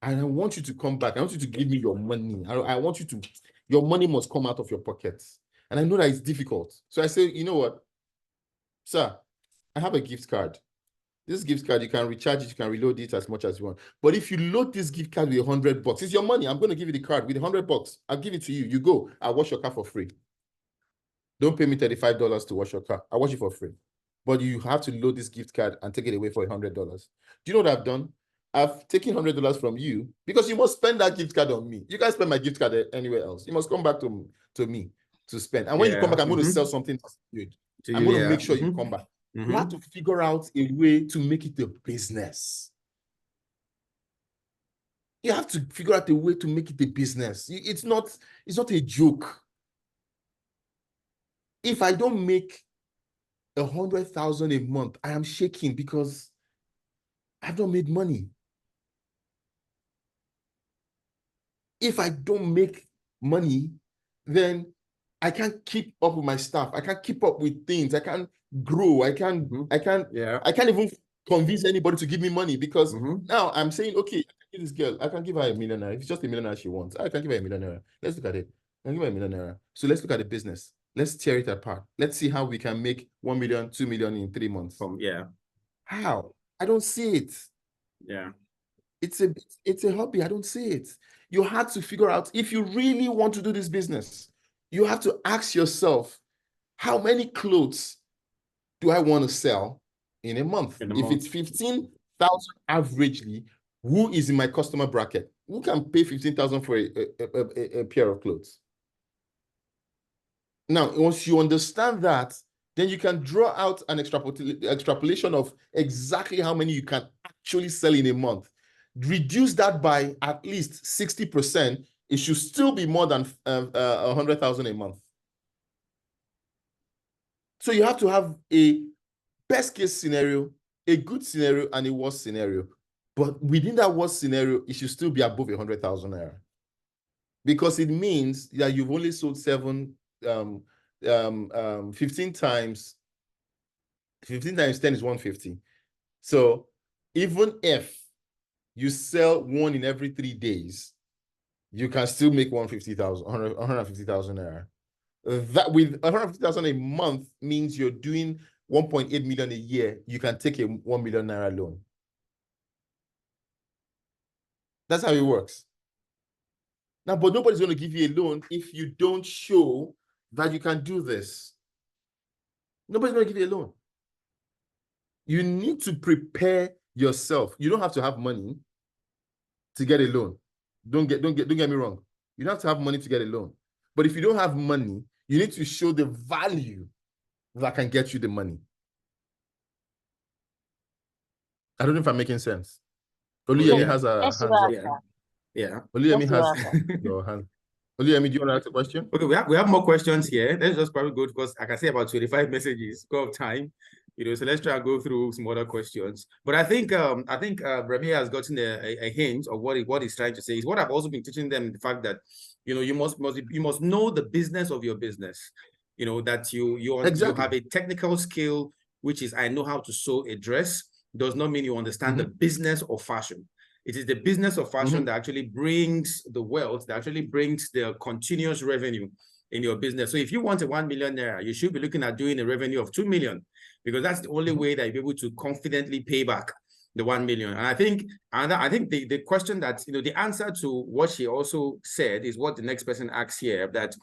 and I want you to come back. I want you to give me your money. I want you to, your money must come out of your pockets. And I know that it's difficult. So I say, you know what, sir, I have a gift card. This gift card, you can recharge it, you can reload it as much as you want. But if you load this gift card with $100, it's your money. I'm going to give you the card with $100. I'll give it to you. You go, I'll wash your car for free. Don't pay me $35 to wash your car. I'll wash it for free. But you have to load this gift card and take it away for $100. Do you know what I've done? I've taken $100 from you because you must spend that gift card on me. You can't spend my gift card anywhere else. You must come back to me. to spend. And when you come back, I'm going to sell something good. I'm going to make sure you come back. You have to figure out a way to make it a business. You have to figure out a way to make it a business. It's not a joke. If I don't make 100,000 a month, I am shaking because I've not made money. If I don't make money, then I can't keep up with my stuff. I can't keep up with things. I can't grow. I can't even convince anybody to give me money because now I'm saying, okay, this girl, I can give her $1 million. If it's just $1 million she wants, I can give her $1 million. Let's look at it. I can give her $1 million. So let's look at the business. Let's tear it apart. Let's see how we can make 1 million, 2 million in 3 months. How? I don't see it. It's a hobby. I don't see it. You have to figure out if you really want to do this business. You have to ask yourself, how many clothes do I want to sell in a month? If it's 15,000 averagely, who is in my customer bracket? Who can pay 15,000 for a pair of clothes? Now, once you understand that, then you can draw out an extrapolation of exactly how many you can actually sell in a month. Reduce that by at least 60%. It should still be more than 100,000 a month. So you have to have a best case scenario, a good scenario, and a worst scenario. But within that worst scenario, it should still be above 100,000 naira. Because it means that you've only sold 15 times 10 is 150. So even if you sell one in every 3 days, you can still make 150,000 naira. That with 150,000 a month means you're doing 1.8 million a year. You can take a 1 million naira loan. That's how it works. Now, but nobody's going to give you a loan if you don't show that you can do this. Nobody's going to give you a loan. You need to prepare yourself. You don't have to have money to get a loan. Don't get me wrong. You don't have to have money to get a loan. But if you don't have money, you need to show the value that can get you the money. I don't know if I'm making sense. Oluyemi has a hands up. Oluyemi has your hand. Oluyemi, do you want to ask a question? Okay, we have more questions here. Let's just probably go because I can say about 25 messages. Go of time, so let's try and go through some other questions. But I think Remy has gotten a hint of what he's trying to say. Is what I've also been teaching them, the fact that you must know the business of your business. That you have a technical skill, which is I know how to sew a dress, does not mean you understand the business of fashion. It is the business of fashion that actually brings the wealth, that actually brings the continuous revenue in your business. So if you want a 1 million naira, you should be looking at doing a revenue of 2 million, because that's the only way that you'll be able to confidently pay back the 1 million. And I think the question that, the answer to what she also said is what the next person asks here, that,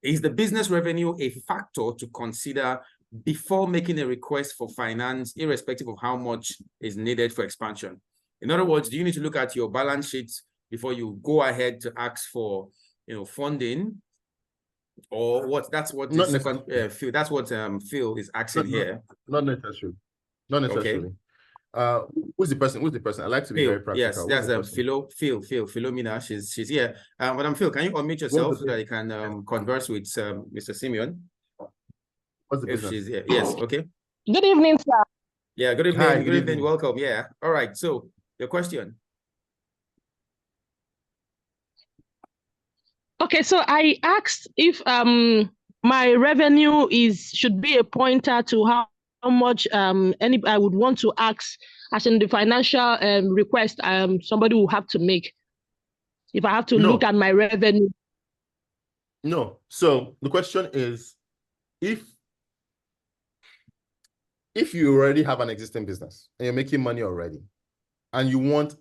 is the business revenue a factor to consider before making a request for finance, irrespective of how much is needed for expansion? In other words, do you need to look at your balance sheet before you go ahead to ask for, funding, or what? That's what the second Phil. That's what Phil is asking here. Not necessarily. Not necessarily. Okay. Who's the person? I like to be very practical. Yes, that's Philomena. She's here. Madam Phil, can you unmute yourself so that you can converse with Mr. Simeon? What's the business? She's here. Yes. Okay. Good evening, sir. Yeah. Good evening. Hi, good evening. Welcome. Yeah. All right. So your question. Okay, so I asked if my revenue should be a pointer to how much I would want to ask, as in the financial request somebody will have to make, if I have to look at my revenue. No. So the question is, if you already have an existing business and you're making money already, and you want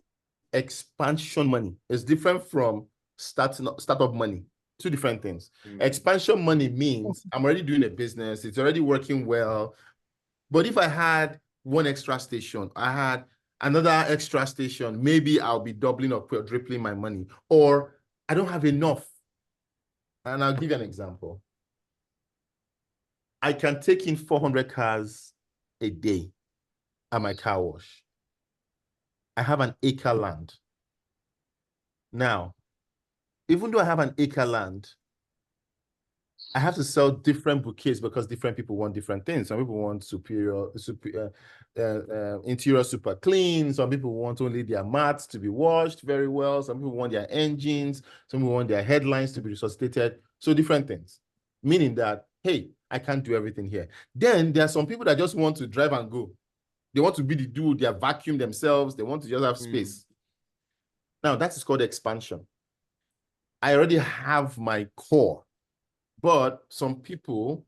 expansion money, it's different from startup money. Two different things. Expansion money means I'm already doing a business, it's already working well. But if I had one extra station, I had another extra station, maybe I'll be doubling or quadrupling my money, or I don't have enough. And I'll give you an example. I can take in 400 cars a day at my car wash. I have an acre land. Now, even though I have an acre land, I have to sell different bouquets because different people want different things. Some people want interior super clean. Some people want only their mats to be washed very well. Some people want their engines. Some people want their headlines to be resuscitated. So different things, meaning that, hey, I can't do everything here. Then there are some people that just want to drive and go. They want to be the dude, they vacuum themselves. They want to just have space. Now that is called expansion. I already have my core. But some people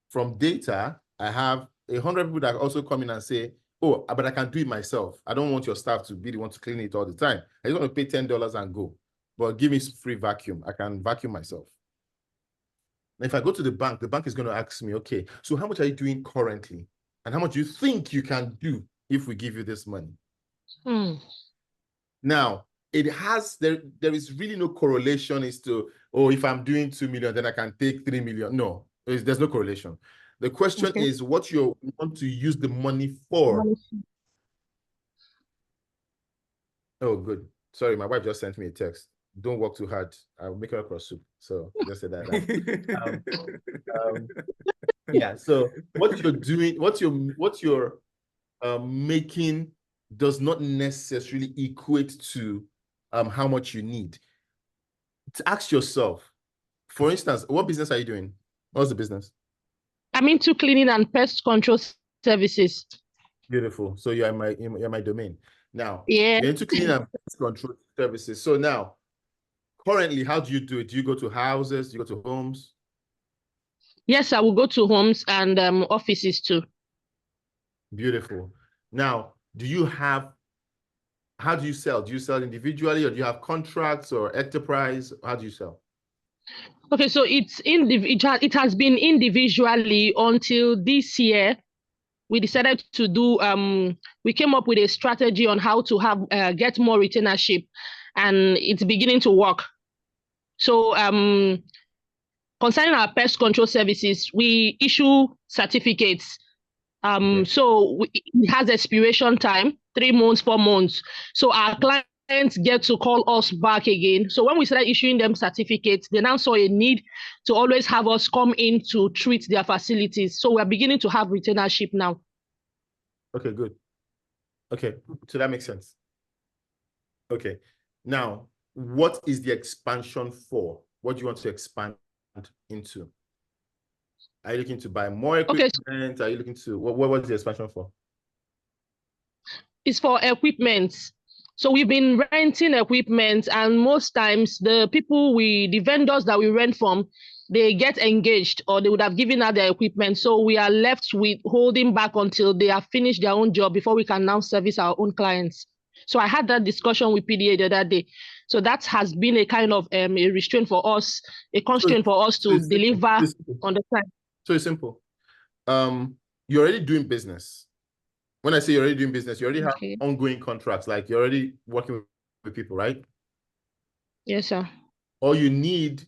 from data, I have 100 people that also come in and say, oh, but I can do it myself. I don't want your staff to be the one to clean it all the time. I just want to pay $10 and go. But give me free vacuum. I can vacuum myself. And if I go to the bank is going to ask me, okay, so how much are you doing currently? And how much do you think you can do if we give you this money? Now, it has, there is really no correlation as to, oh, if I'm doing 2 million, then I can take 3 million. No, there's no correlation. The question is what you want to use the money for. Oh, good. Sorry, my wife just sent me a text. Don't work too hard. I'll make her across soup. So just say that. Yeah. So what you're doing, what you're making does not necessarily equate to how much you need. To ask yourself, for instance, what business are you doing? What's the business? I'm into cleaning and pest control services. Beautiful. So you're in my domain. Now, yeah, you're into cleaning and pest control services. So now, currently, how do you do it? Do you go to houses? Do you go to homes? Yes, I will go to homes and offices too. Beautiful. Now, how do you sell? Do you sell individually or do you have contracts or enterprise? How do you sell? Okay, so it has been individually until this year. We decided to do, we came up with a strategy on how to have get more retainership, and it's beginning to work. So concerning our pest control services, we issue certificates. So it has expiration time, 3 months, 4 months. So our clients get to call us back again. So when we started issuing them certificates, they now saw a need to always have us come in to treat their facilities. So we're beginning to have retainership now. Okay, good. Okay, so that makes sense. Okay, now what is the expansion for? What do you want to expand into? Are you looking to buy more equipment? Okay. Are you looking to, what's the expansion for? It's for equipment. So we've been renting equipment, and most times the vendors that we rent from, they get engaged or they would have given out their equipment. So we are left with holding back until they have finished their own job before we can now service our own clients. So I had that discussion with PDA the other day. So that has been a kind of a restraint for us, a constraint for us to deliver on the time. So it's simple. You're already doing business. When I say you're already doing business, you already have ongoing contracts, like you're already working with people, right? Yes, sir. All you need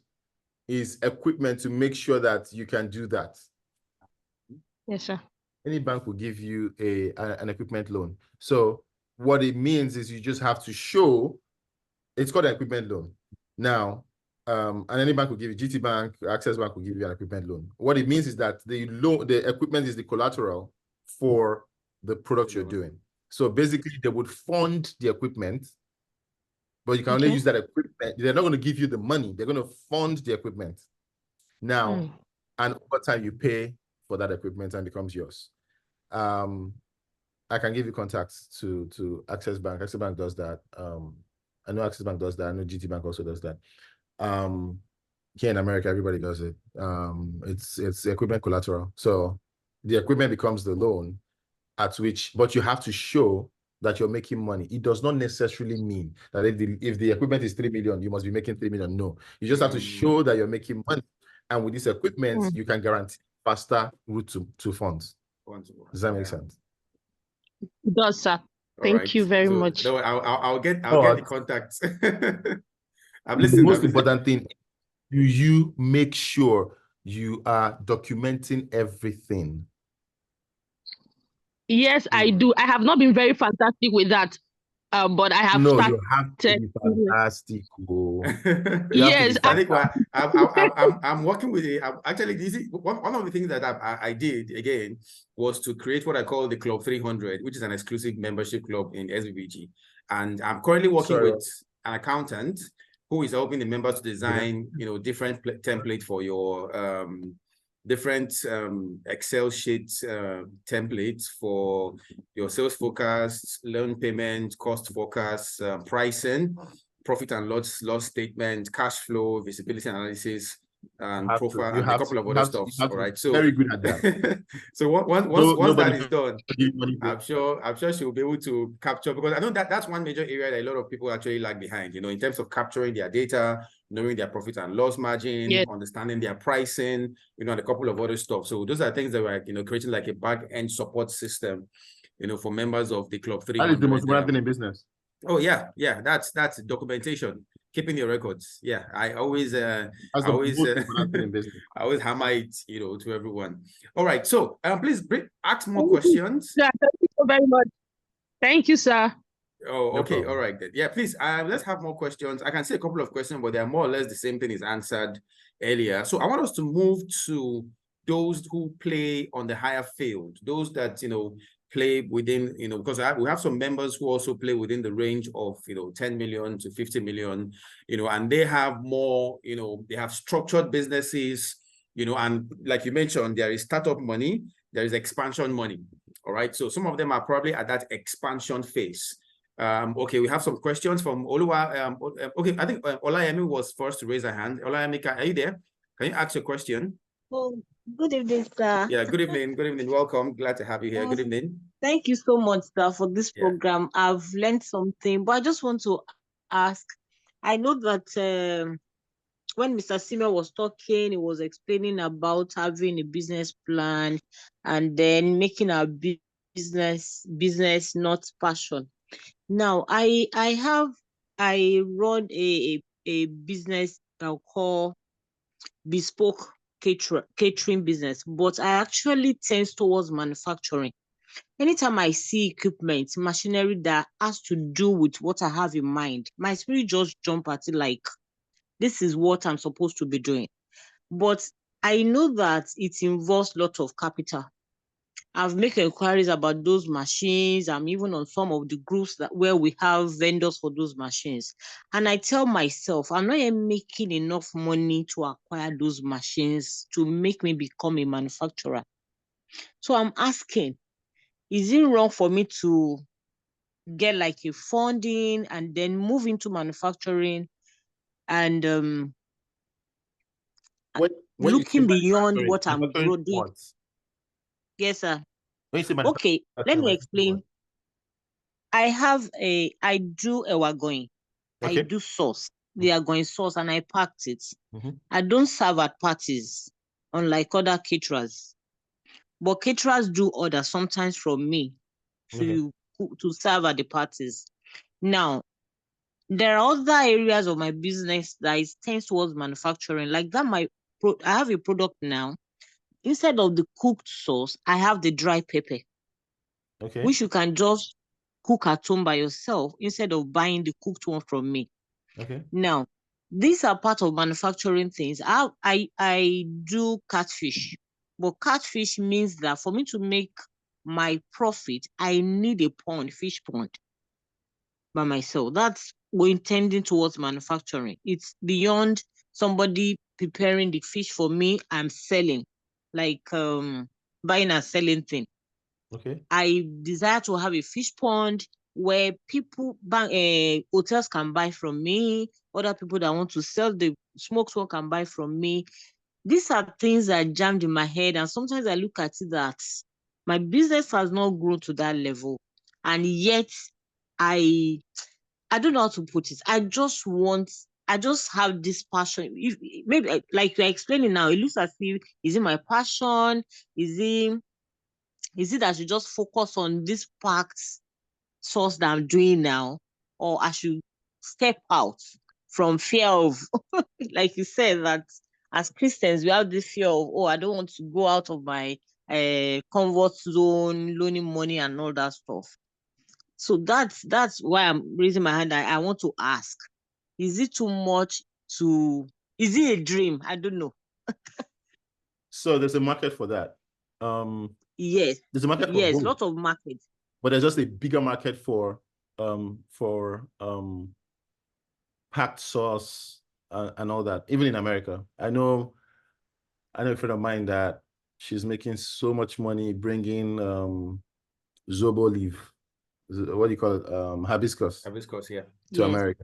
is equipment to make sure that you can do that. Yes, sir. Any bank will give you an equipment loan. So what it means is you just have to show, it's called an equipment loan. Now, and any bank will give you, GT Bank, Access Bank will give you an equipment loan. What it means is that the equipment is the collateral for the product you're doing. So basically they would fund the equipment, but you can only use that equipment. They're not going to give you the money. They're going to fund the equipment. Now, and over time you pay for that equipment and it becomes yours. I can give you contacts to Access Bank. Access Bank does that. I know Access Bank does that. I know GT Bank also does that. Here in America, everybody does it. It's equipment collateral. So the equipment becomes the loan, but you have to show that you're making money. It does not necessarily mean that if the equipment is 3 million, you must be making 3 million. No, you just have to show that you're making money. And with this equipment, you can guarantee faster route to funds. Does that make sense? It does, sir. Thank you very much. No, I'll get the contacts. I'm listening. The most important thing do you make sure you are documenting everything? Yes, I do. I have not been very fantastic with that, but I have No, started. you have to be fantastic. Oh. You have to be Yes, I think fantastic. I'm working with it. Actually, this is one of the things that I did again was to create what I call the Club 300, which is an exclusive membership club in SBBG. And I'm currently working with an accountant who is helping the members to design, different template for your different Excel sheet templates for your sales forecast, loan payment, cost forecast, pricing, profit and loss statement, cash flow, visibility analysis, and profile, and a couple of other stuff. All right. So very good at that. so once that is done, I'm sure she'll be able to capture, because I know that's one major area that a lot of people actually lag behind, in terms of capturing their data, knowing their profit and loss margin, yes, understanding their pricing, and a couple of other stuff. So those are things that we're, creating like a back-end support system, for members of the Club 300. That is the most important thing in business. Oh yeah, that's documentation, keeping your records. Yeah, I always I always hammer it, to everyone. All right, so please ask more questions. Yeah, thank you so very much. Thank you, sir. Oh, okay, all right then. Yeah, please, let's have more questions. I can see a couple of questions, but they are more or less the same thing is answered earlier. So I want us to move to those who play on the higher field, those that play within, because we have some members who also play within the range of 10 million to 50 million, and they have more, they have structured businesses, and like you mentioned, there is startup money, there is expansion money. All right, so some of them are probably at that expansion phase. Okay, we have some questions from Oluwa. Okay, I think Olayemi was first to raise a hand. Olayemi, are you there? Can you ask your question? Oh, good evening, sir. Yeah, good evening. Good evening. Welcome. Glad to have you here. Good evening. Thank you so much, sir, for this program. I've learned something, but I just want to ask. I know that when Mr. Simeon was talking, he was explaining about having a business plan and then making our business not passion. Now, I run a business I'll call bespoke catering business, but I actually tend towards manufacturing. Anytime I see equipment, machinery that has to do with what I have in mind, my spirit just jump at it like, this is what I'm supposed to be doing. But I know that it involves a lot of capital. I've made inquiries about those machines. I'm even on some of the groups where we have vendors for those machines. And I tell myself, I'm not even making enough money to acquire those machines to make me become a manufacturer. So I'm asking, is it wrong for me to get like a funding and then move into manufacturing and looking beyond what I'm doing? Yes, sir. Okay, let me explain. I do ewa going. I do sauce. They are going sauce and I packed it. I don't serve at parties, unlike other caterers. But caterers do order sometimes from me to serve at the parties. Now, there are other areas of my business that tends towards manufacturing. Like that, I have a product now. Instead of the cooked sauce, I have the dry pepper, which you can just cook at home by yourself instead of buying the cooked one from me. Now, these are part of manufacturing things. I do catfish, but catfish means that for me to make my profit, I need a fish pond by myself. That's going tending towards manufacturing. It's beyond somebody preparing the fish for me. I'm selling, like buying and selling thing. I desire to have a fish pond where people, hotels can buy from me, other people that want to sell the smoked one can buy from me. These are things that jammed in my head, and sometimes I look at it that my business has not grown to that level, and yet I don't know how to put it. I just have this passion. Maybe like you're explaining now, it looks as if, is it my passion? Is it that I should just focus on this packed source that I'm doing now, or I should step out from fear of, like you said, that as Christians, we have this fear of, oh, I don't want to go out of my comfort zone, loaning money and all that stuff. So that's why I'm raising my hand. I want to ask, is it too much is it a dream? I don't know. So there's a market for that. Yes. There's a market for yes, both. lot of market. But there's just a bigger market for packed sauce and all that, even in America. I know a friend of mine that she's making so much money bringing zobo leaf, what do you call it, hibiscus yeah, to America.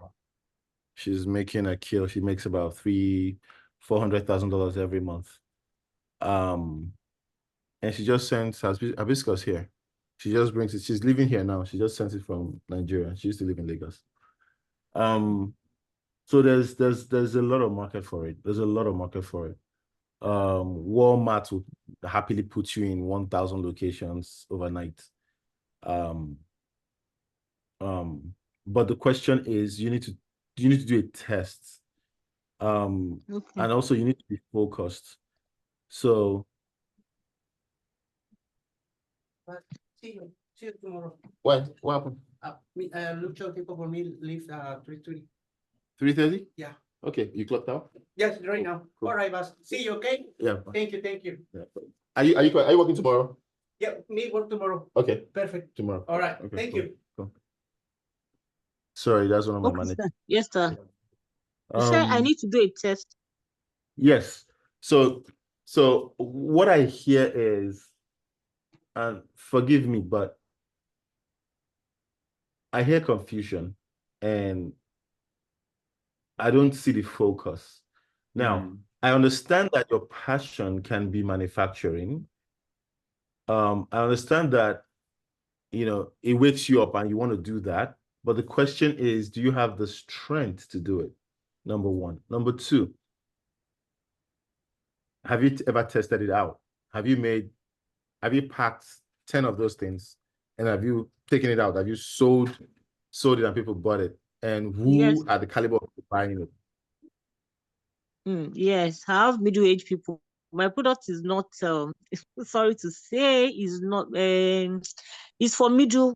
She's making a kill. She makes about $400,000 every month, and she just sends hibiscus here. She just brings it. She's living here now. She just sent it from Nigeria. She used to live in Lagos. So there's a lot of market for it. There's a lot of market for it. Walmart would happily put you in 1,000 locations overnight. But the question is, you need to do a test. And also you need to be focused. So see you tomorrow. What happened? Lucho people for me leave 3:30. 3:30? Yeah. Okay, you clocked out? Yes, right now. Cool. All right, boss. See you, okay? Yeah. Thank you. Yeah. Are you working tomorrow? Yeah, me work tomorrow. Okay. Perfect. Tomorrow. All right. Okay, Thank cool. you. Cool. Sorry, that's one of my managers. Yes, sir. You say I need to do a test. Yes. So what I hear is, and forgive me, but I hear confusion and I don't see the focus. Now, I understand that your passion can be manufacturing. I understand that, it wakes you up and you want to do that. But the question is, do you have the strength to do it? Number one. Number two, have you ever tested it out? Have you packed 10 of those things and have you taken it out? Have you sold it and people bought it? And who are the caliber of people buying it? Yes, I have middle-aged people. My product is not, sorry to say, is not, it's for middle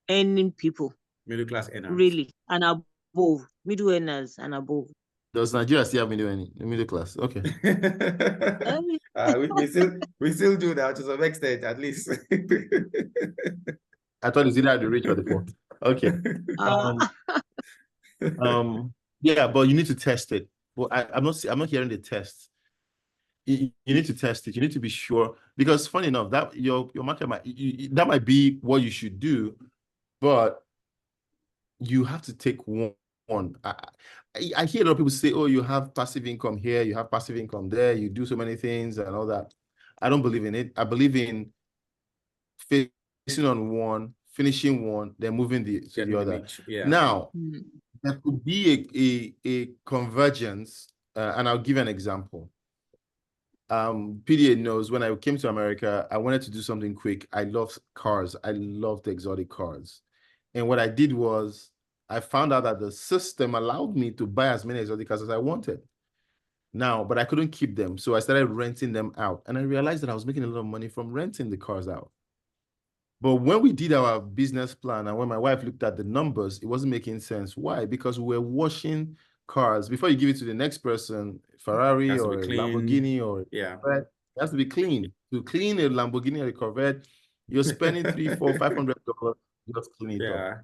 earning people. Middle class earners. Really, and above, middle earners and above. Does Nigeria still have middle class? Okay. we still do that to some extent, at least. I thought it's either the rich or the poor. Okay. Yeah, but you need to test it. Well, I'm not hearing the test. You need to test it. You need to be sure, because funny enough, that your market that might be what you should do, but you have to take one. I hear a lot of people say, oh, you have passive income here, you have passive income there, you do so many things and all that. I don't believe in it. I believe in focusing on one, finishing one, then moving to the other. Yeah. Now, there could be a convergence, and I'll give an example. PDA knows when I came to America, I wanted to do something quick. I love cars. I love the exotic cars. And what I did was I found out that the system allowed me to buy as many exotic cars as I wanted. Now, but I couldn't keep them. So I started renting them out. And I realized that I was making a lot of money from renting the cars out. But when we did our business plan and when my wife looked at the numbers, it wasn't making sense. Why? Because we were washing cars. Before you give it to the next person, Ferrari or a Lamborghini or Corvette, it has to be clean. To clean a Lamborghini or a Corvette, you're spending $300, $400, $500 just clean it up.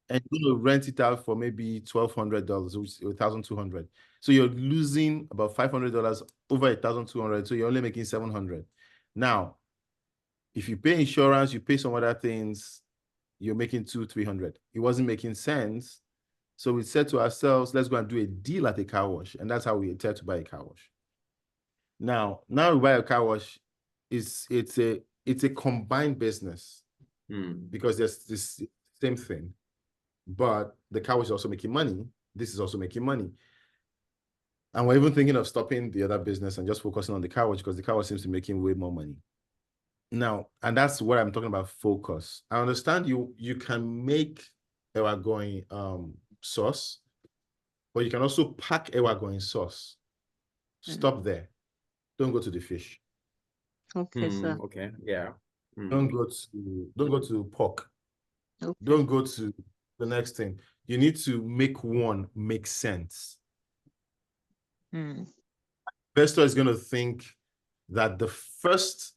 And you rent it out for maybe $1,200, which is $1,200. So you're losing about $500 over $1,200. So you're only making $700. Now, if you pay insurance, you pay some other things, you're making $200-$300. It wasn't making sense. So we said to ourselves, let's go and do a deal at a car wash. And that's how we intend to buy a car wash. Now we buy a car wash, it's a combined business because there's this same thing. But the car wash is also making money. This is also making money. And we're even thinking of stopping the other business and just focusing on the car wash because the car wash seems to be making way more money. Now, and that's what I'm talking about, focus. I understand you can make going sauce, but you can also pack ewago in sauce. Stop there. Don't go to the fish. Okay, sir. Okay, yeah. Don't go to pork. Okay. Don't go to the next thing. You need to make one make sense. Investor is going to think that the first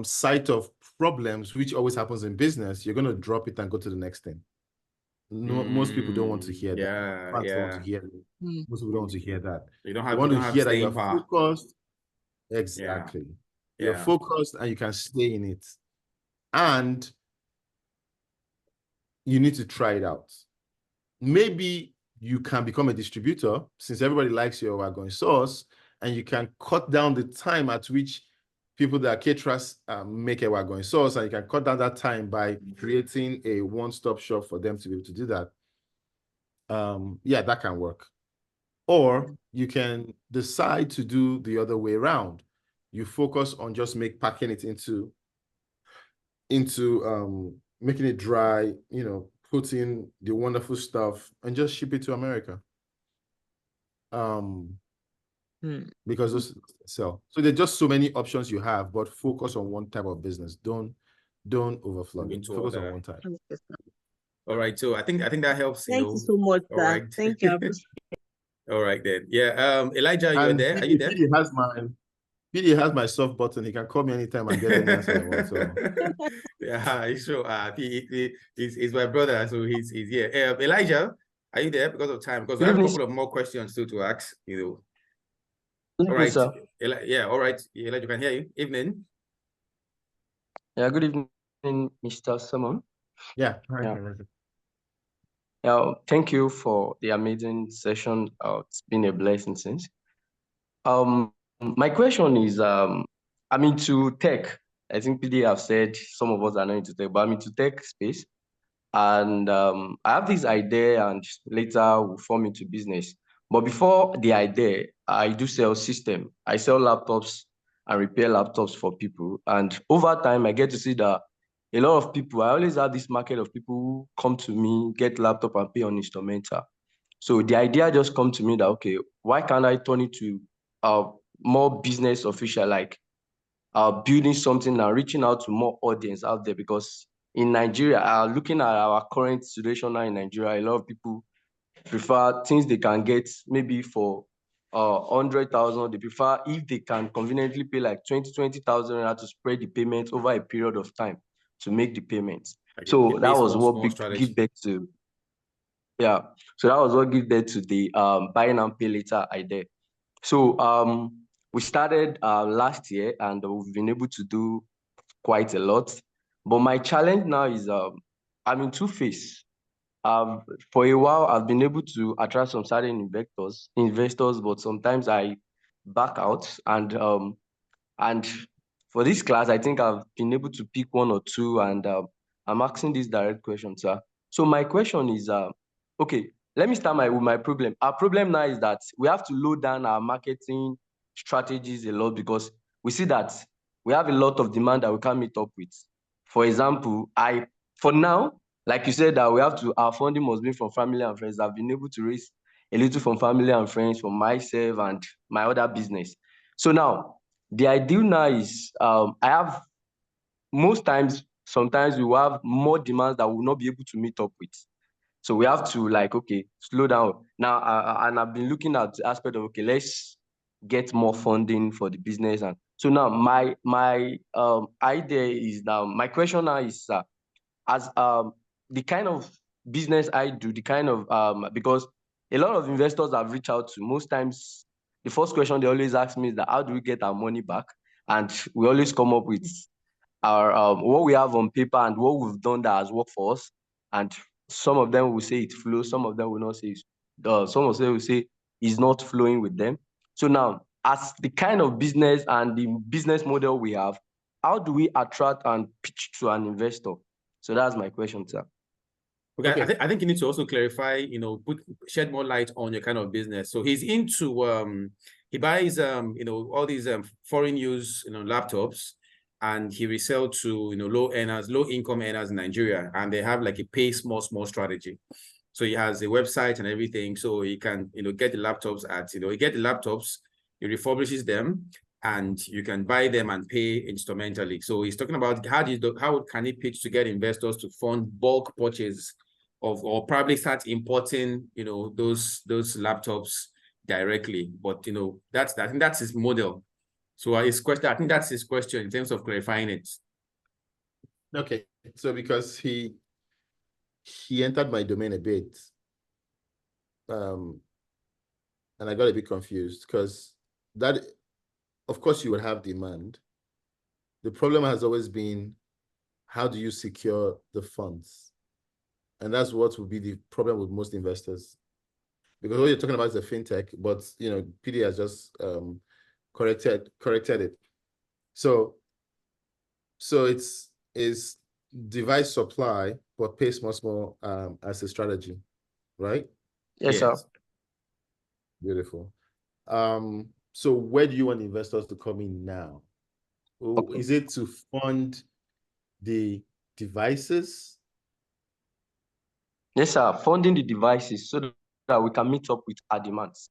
sight of problems, which always happens in business, you're going to drop it and go to the next thing. No, most people don't want to hear that. Fans don't want to hear that. Most people don't want to hear that. You don't have, want to hear that you're focused. Exactly. You're focused and you can stay in it. And you need to try it out. Maybe you can become a distributor since everybody likes your wagon sauce, and you can cut down the time at which people that are caterers make a wagon sauce, and you can cut down that time by creating a one-stop shop for them to be able to do that. Yeah, that can work. Or you can decide to do the other way around. You focus on just packing it into making it dry, you know, put in the wonderful stuff and just ship it to America. Because those sell. So there's just so many options you have, but focus on one type of business. Don't overflow it. Focus on one type. All right. So I think that helps. Thank you so much, sir. Right. Thank you. All right then. Yeah. Elijah, you're there. Are you there? PD has my soft button. He can call me anytime and get any answer I want. So yeah, sure. He's my brother, so he's here. Elijah, are you there? Because of time, because I have a couple of more questions too to ask. You know. All right. Sir. Yeah. All right. Elijah, can hear you. Evening. Yeah. Good evening, Mr. Simeon. Yeah. Yeah. Thank you for the amazing session. It's been a blessing since. My question is, I'm into tech. I think PD have said some of us are not into tech, but I'm into tech space. And I have this idea and later will form into business. But before the idea, I do sell system. I sell laptops and repair laptops for people. And over time, I get to see that a lot of people, I always have this market of people who come to me, get laptop and pay on instrumental. So the idea just come to me that, okay, why can't I turn it to more business official, like building something and reaching out to more audience out there? Because in Nigeria, looking at our current situation now in Nigeria, a lot of people prefer things they can get maybe for 100,000. They prefer if they can conveniently pay like 20,000 to spread the payment over a period of time to make the payments. So that was what give birth to. Yeah. So that was what give birth to the buy now pay later idea. So we started last year and we've been able to do quite a lot. But my challenge now is I'm in two phases. For a while, I've been able to attract some certain investors, but sometimes I back out. And for this class, I think I've been able to pick one or two, and I'm asking this direct question, sir. So my question is, okay, let me start with my problem. Our problem now is that we have to load down our marketing strategies a lot because we see that we have a lot of demand that we can't meet up with. For example, for now, like you said, that our funding must be from family and friends. I've been able to raise a little from family and friends, from myself and my other business. So now, the ideal now is sometimes we will have more demands that we will not be able to meet up with. So we have to okay, slow down. Now, and I've been looking at the aspect of, okay, let's get more funding for the business. And so now my idea is now, my question now is, as the kind of business I do, the kind of, because a lot of investors have reached out to, most times, the first question they always ask me is that how do we get our money back? And we always come up with our what we have on paper and what we've done that has worked for us. And some of them will say it flows, some of them will not say some of them will say it's not flowing with them. So now, as the kind of business and the business model we have, how do we attract and pitch to an investor? So that's my question, sir. Okay. I think you need to also clarify, shed more light on your kind of business. So he's into, he buys, all these foreign use, laptops, and he resell to, low income earners in Nigeria, and they have like a pay small strategy. So he has a website and everything. So he can, get the laptops at, he get the laptops, he refurbishes them, and you can buy them and pay instrumentally. So he's talking about how can he pitch to get investors to fund bulk purchase of, or probably start importing, those laptops directly. But I think that's his model. So his question, I think that's his question in terms of clarifying it. Okay, so because he entered my domain a bit, and I got a bit confused because that, of course, you would have demand. The problem has always been, how do you secure the funds? And that's what would be the problem with most investors. Because what you're talking about is a fintech, but PD has just corrected it. So it's device supply, but pay small as a strategy, right? Yes, sir. Beautiful. So where do you want investors to come in now? Okay. Is it to fund the devices? Yes, sir. Funding the devices so that we can meet up with our demands.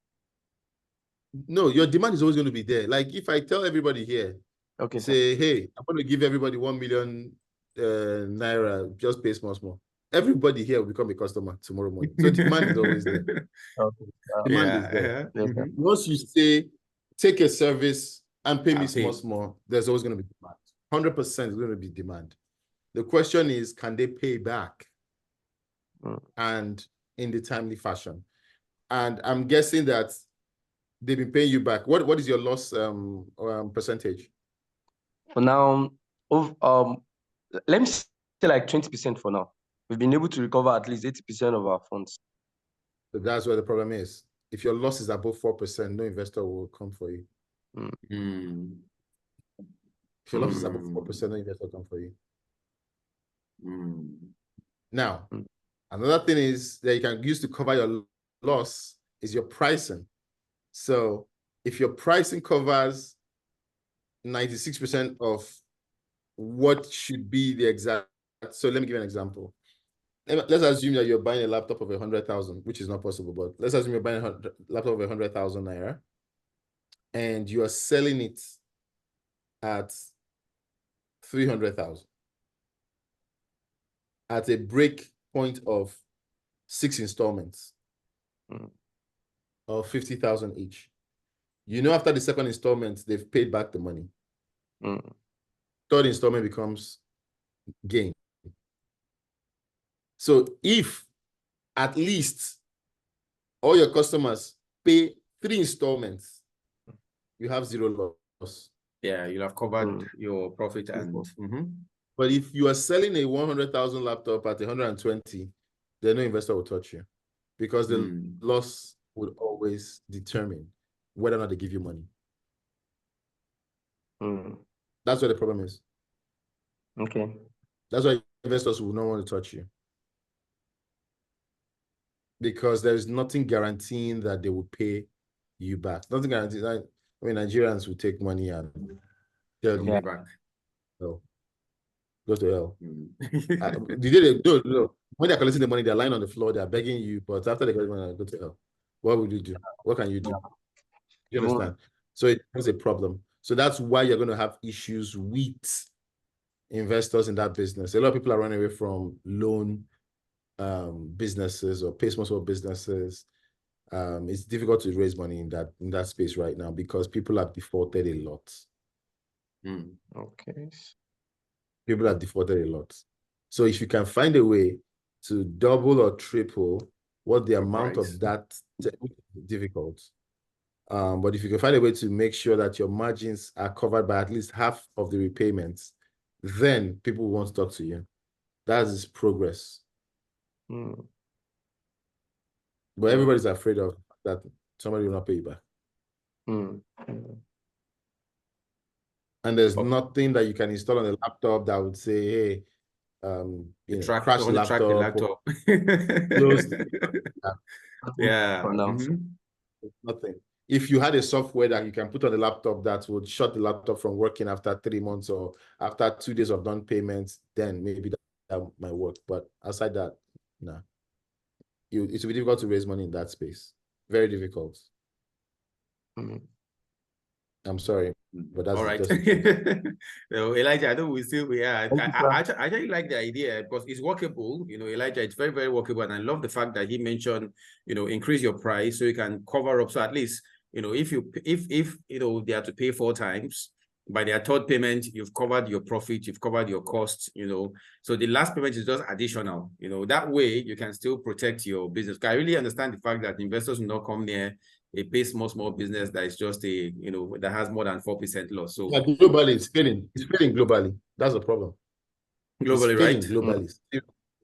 No, your demand is always going to be there. Like if I tell everybody here, okay, say, hey, I'm going to give everybody 1 million naira, just pay small. Everybody here will become a customer tomorrow morning. So demand is always there. Demand is there. Once you say, take a service and pay me small, there's always going to be demand. 100% is going to be demand. The question is, can they pay back? And in the timely fashion? And I'm guessing that they've been paying you back. What is your loss percentage? For now, let me say like 20% for now. We've been able to recover at least 80% of our funds. So that's where the problem is. If your loss is above 4%, no investor will come for you. If your loss is above 4%, no investor will come for you. Now, another thing is that you can use to cover your loss is your pricing. So if your pricing covers 96% of what should be the exact, so let me give you an example. Let's assume that you're buying a laptop of 100,000, which is not possible, but let's assume you're buying a laptop of 100,000 naira and you are selling it at 300,000 at a break point of 6 installments of 50,000 each. After the second installment, they've paid back the money. Third installment becomes gain. So if at least all your customers pay 3 installments, you have 0 loss. Yeah, you'll have covered your profit and. But if you are selling a 100,000 laptop at 120, then no investor will touch you because the loss would always determine whether or not they give you money. That's where the problem is. Okay. That's why investors will not want to touch you. Because there is nothing guaranteeing that they will pay you back. Nothing guarantees. Nigerians will take money and tell you back. No. Go to hell. No. When they're collecting the money, they're lying on the floor, they're begging you, but after they collect money, go to hell. What would you do? What can you do? You understand? So it was a problem. So that's why you're going to have issues with investors in that business. A lot of people are running away from loan businesses or pay small businesses. It's difficult to raise money in that space right now because people have defaulted a lot. Okay. People have defaulted a lot. So if you can find a way to double or triple what the amount of that, difficult. But if you can find a way to make sure that your margins are covered by at least half of the repayments, then people won't talk to you. That is progress. But everybody's afraid of that somebody will not pay you back. And there's nothing that you can install on a laptop that would say, hey, crash the laptop. Yeah. Nothing. If you had a software that you can put on the laptop that would shut the laptop from working after 3 months or after 2 days of non-payments, then maybe that might work. But outside that, no. it will be difficult to raise money in that space. Very difficult. I'm sorry, but that's all right. just So Elijah, I know we are. I actually like the idea because it's workable. Elijah, it's very, very workable, and I love the fact that he mentioned, increase your price so you can cover up. So at least, if they have to pay 4 times, by their third payment, you've covered your profit, you've covered your costs. So the last payment is just additional. That way you can still protect your business. I really understand the fact that investors will not come near a pay small business that is just that has more than 4% loss. So globally, it's failing globally. That's the problem. Globally, right? Globally.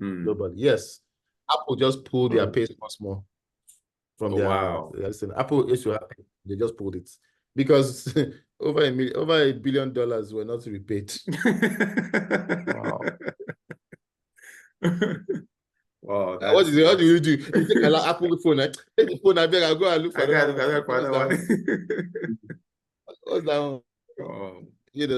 Globally, yes. Apple just pulled their pay small from their. Wow. Listen, Apple is happy. They just pulled it because over $1 billion were not repaid. Wow. Wow, what do you do? You take an Apple phone, take the phone, I beg, I'll go and look for another one. What's that one?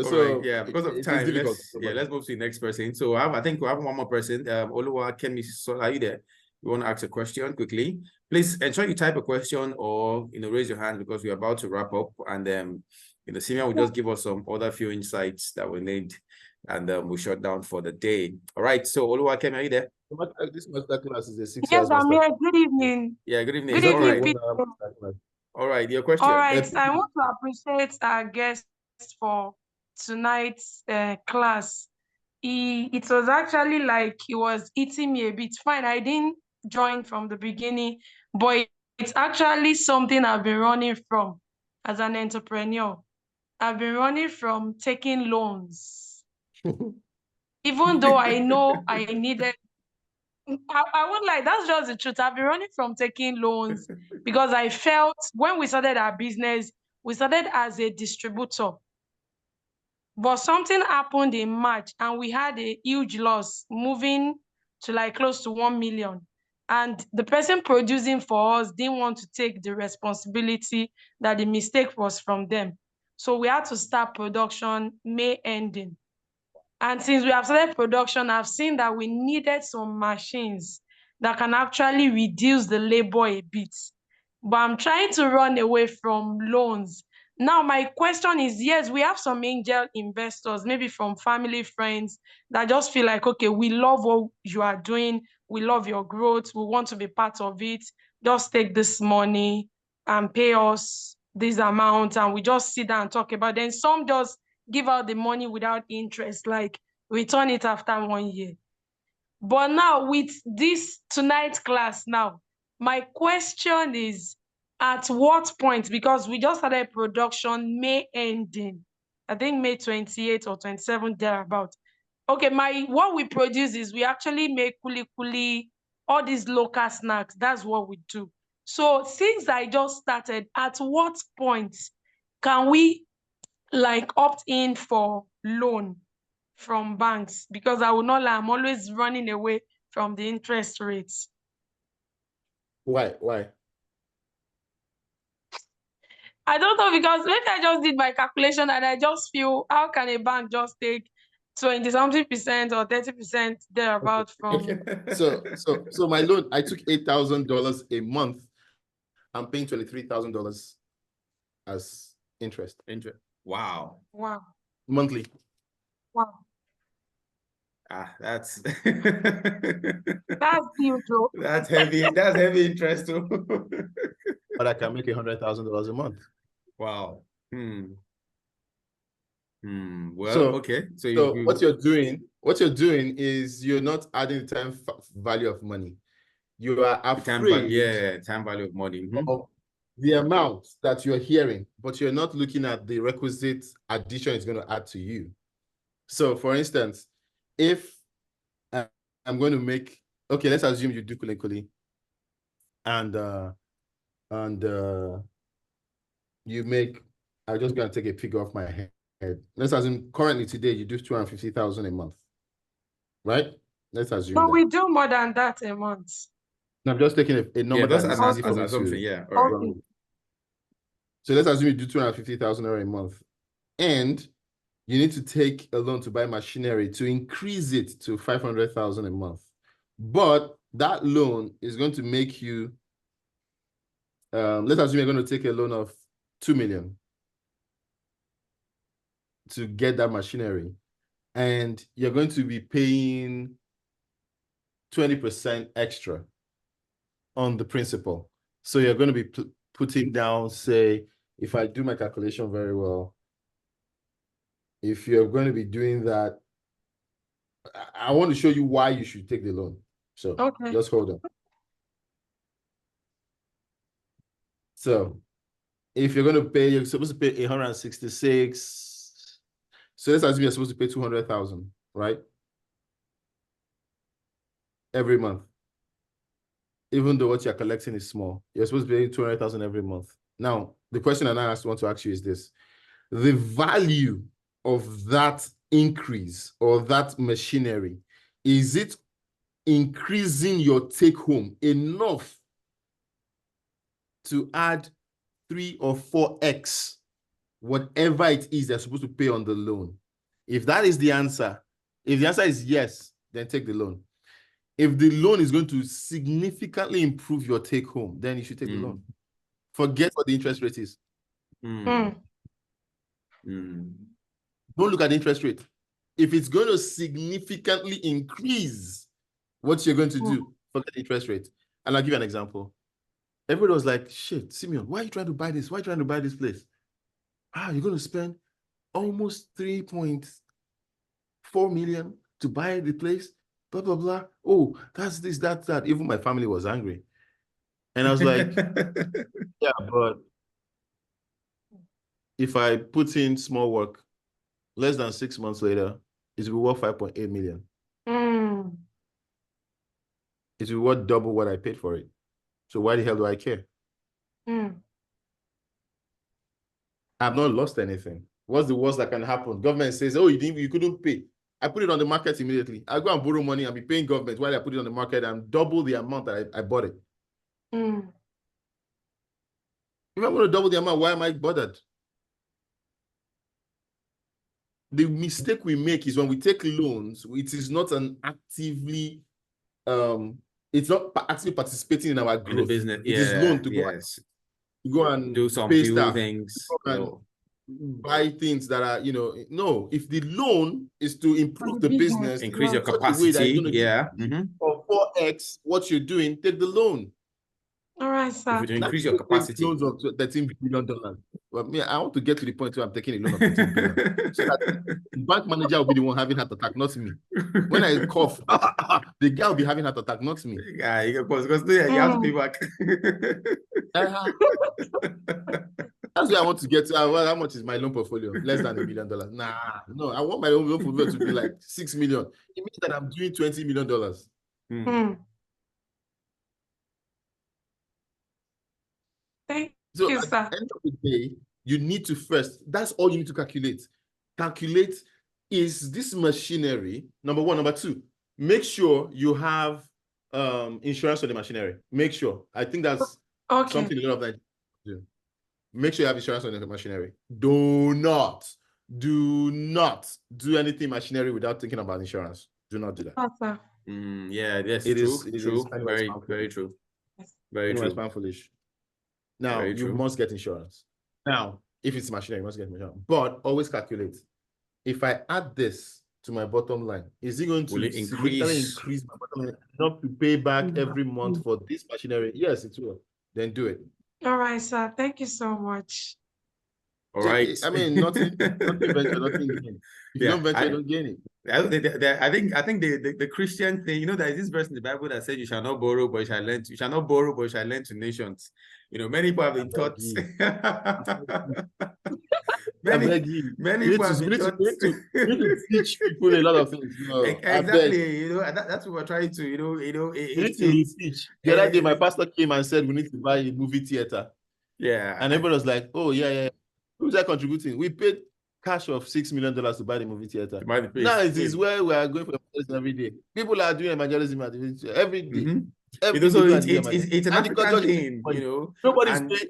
So right, yeah, because of time, let's move to the next person. So I think we have one more person. Oluwa Kemi, are you there? You want to ask a question quickly? Please ensure you type a question or raise your hand because we're about to wrap up, and Simeon will just give us some other few insights that we need, and we'll shut down for the day. All right. So Oluwa Kemi, are you there? This masterclass is a 6 Yes, I'm here. Good evening. Yeah, good evening. Good evening. All right, your question. All right, I want to appreciate our guest for tonight's class. It was actually like he was eating me a bit. Fine, I didn't join from the beginning, but it's actually something I've been running from as an entrepreneur. I've been running from taking loans. Even though I know I needed, I would like, that's just the truth. I've been running from taking loans because I felt when we started our business, we started as a distributor. But something happened in March and we had a huge loss, moving to like close to 1 million. And the person producing for us didn't want to take the responsibility that the mistake was from them. So we had to start production May ending. And since we have started production, I've seen that we needed some machines that can actually reduce the labor a bit. But I'm trying to run away from loans. Now, my question is, yes, we have some angel investors, maybe from family, friends, that just feel like, okay, we love what you are doing. We love your growth. We want to be part of it. Just take this money and pay us this amount. And we just sit down and talk about it. Then some just give out the money without interest, like return it after 1 year. But now with this tonight's class now, my question is, at what point, because we just started production May ending, I think May 28 or 27 thereabout. Okay, what we produce is we actually make kuli, all these local snacks. That's what we do. So since I just started, at what point can we like opt in for loan from banks? Because I will not lie, I'm always running away from the interest rates. Why? I don't know, because maybe I just did my calculation and I just feel, how can a bank just take 20-something% or 30% thereabout from? So my loan, I took $8,000 a month. I'm paying $23,000 as interest. Wow. Monthly. Wow. That's that's huge. That's heavy. That's heavy interest too. But I can make $100,000 a month. Wow. Well, so, okay. So what you're doing is you're not adding the time value of money. You are afraid time value of money. Of the amount that you're hearing, but you're not looking at the requisite addition it's going to add to you. So for instance, if I'm going to make, okay, let's assume you do kuli and you make, I'm just going to take a figure off my head. Let's assume currently today you do 250,000 a month, right? Let's assume but we do more than that a month. No, I'm just taking a number that's easy for me to. Yeah. Okay. So let's assume you do 250,000 a month, and you need to take a loan to buy machinery to increase it to 500,000 a month. But that loan is going to make you, let's assume you're going to take a loan of 2 million to get that machinery, and you're going to be paying 20% extra on the principal. So you're going to be putting down, say, if I do my calculation very well, if you're going to be doing that, I want to show you why you should take the loan. So just hold on. So if you're going to pay, you're supposed to pay 166. So let's assume you're supposed to pay 200,000, right? Every month. Even though what you're collecting is small, you're supposed to pay 200,000 every month. Now, the question I want to ask you is this: the value of that increase or that machinery, is it increasing your take home enough to add 3 or 4x whatever it is they're supposed to pay on the loan? If that is the answer, if the answer is yes, then take the loan. If the loan is going to significantly improve your take home, then you should take the loan. Forget what the interest rate is. Don't look at the interest rate. If it's going to significantly increase what you're going to do, forget the interest rate. And I'll give you an example. Everybody was like, shit, Simeon, why are you trying to buy this? Why are you trying to buy this place? You're going to spend almost 3.4 million to buy the place? Blah, blah, blah. Oh, that's this, that's that. Even my family was angry. And I was like, yeah, but if I put in small work, less than 6 months later, it will be worth 5.8 million. It will be worth double what I paid for it. So why the hell do I care? I've not lost anything. What's the worst that can happen? Government says, oh, you couldn't pay. I put it on the market immediately. I go and borrow money and be paying government while I put it on the market and double the amount that I bought it. If I'm going to double the amount, why am I bothered? The mistake we make is when we take loans, it is not an actively, it's not actively participating in our growth. In the business. It is loan to go and do some pay few staff, things. buy things that are, no, if the loan is to improve the business, increase your capacity, or 4x what you're doing, take the loan. All right, sir. If you increase your capacity. Loans of $13 billion. Well, I want to get to the point where I'm taking a loan of $13 billion. So that the bank manager will be the one having heart attack, not me. When I cough, the guy will be having heart attack, not me. Yeah, you have to pay back. That's where I want to get to. How much is my loan portfolio? Less than $1 million. Nah, no, I want my loan portfolio to be like 6 million. It means that I'm doing $20 million. So at the end of the day, you need to first, that's all you need to calculate. Calculate, is this machinery, number one. Number two, make sure you have insurance for the machinery. Make sure. I think that's something a lot of that do. Make sure you have insurance on the machinery. Do not do anything machinery without thinking about insurance. Do not do that. Yeah, yes, it is true. Very, very true. Very true. It's foolish. Now, you must get insurance. Now, if it's machinery, you must get insurance. But always calculate. If I add this to my bottom line, is it going to increase my bottom line enough to pay back every month for this machinery? Yes, it will. Then do it. All right, sir. Thank you so much. All right. I mean, nothing venture, nothing gain. If you don't venture, you don't gain it. I think the Christian thing, there is this verse in the Bible that says you shall not borrow, but you shall lend. You shall not borrow, but you shall lend to nations. Many people have been taught. many people have been taught to teach people a lot of things. Exactly. That's what we're trying to. Teach. The other day, my pastor came and said we need to buy a movie theater. Yeah. And everybody was like, "Oh yeah. Who's that contributing?" We paid cash of $6 million to buy the movie theater. Now it is where we are going for evangelism every day. People are doing evangelism every day. So it's an African thing,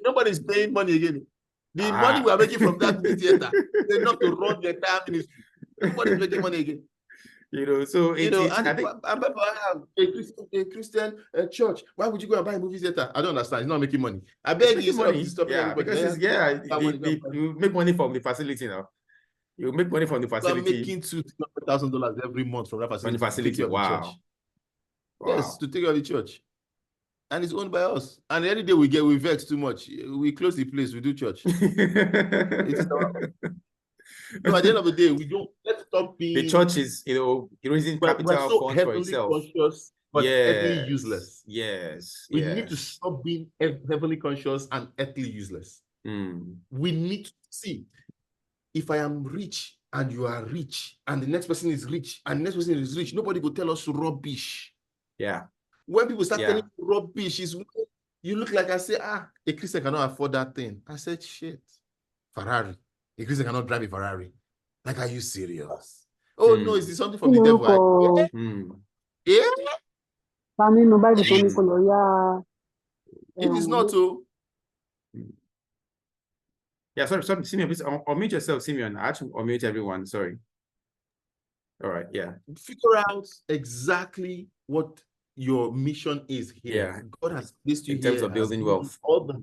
Nobody's paying money again. The money we are making from that movie theater is enough to run the entire ministry. Nobody's making money again. You know, so You know, I think and people have a Christian church. Why would you go and buy a movie theater? I don't understand. It's not making money. I beg you, instead of stopping everybody. Because you make money from the facility now. You make money from the facility. I'm making $200,000 every month from that facility. From the facility. Wow. Yes, to take care of the church. And it's owned by us. And any day we vex too much. We close the place, we do church. So at the end of the day, let's stop being. The church is, raising capital funds for itself. Conscious, but ethically useless. Yes. We need to stop being heavily conscious and ethically useless. We need to see, if I am rich and you are rich, and the next person is rich, and the next person is rich, nobody will tell us rubbish. Yeah. When people start telling you rubbish, is you look like I say, a Christian cannot afford that thing. I said, shit. Ferrari. A Christian cannot drive a Ferrari. Like, are you serious? Oh, no, is this something from the devil? Yeah? It is not so. Yeah, sorry, Simeon, please unmute yourself, Simeon. I had to unmute everyone, sorry. All right, yeah. Figure out exactly what your mission is here. Yeah. God has placed you in terms of building wealth. All the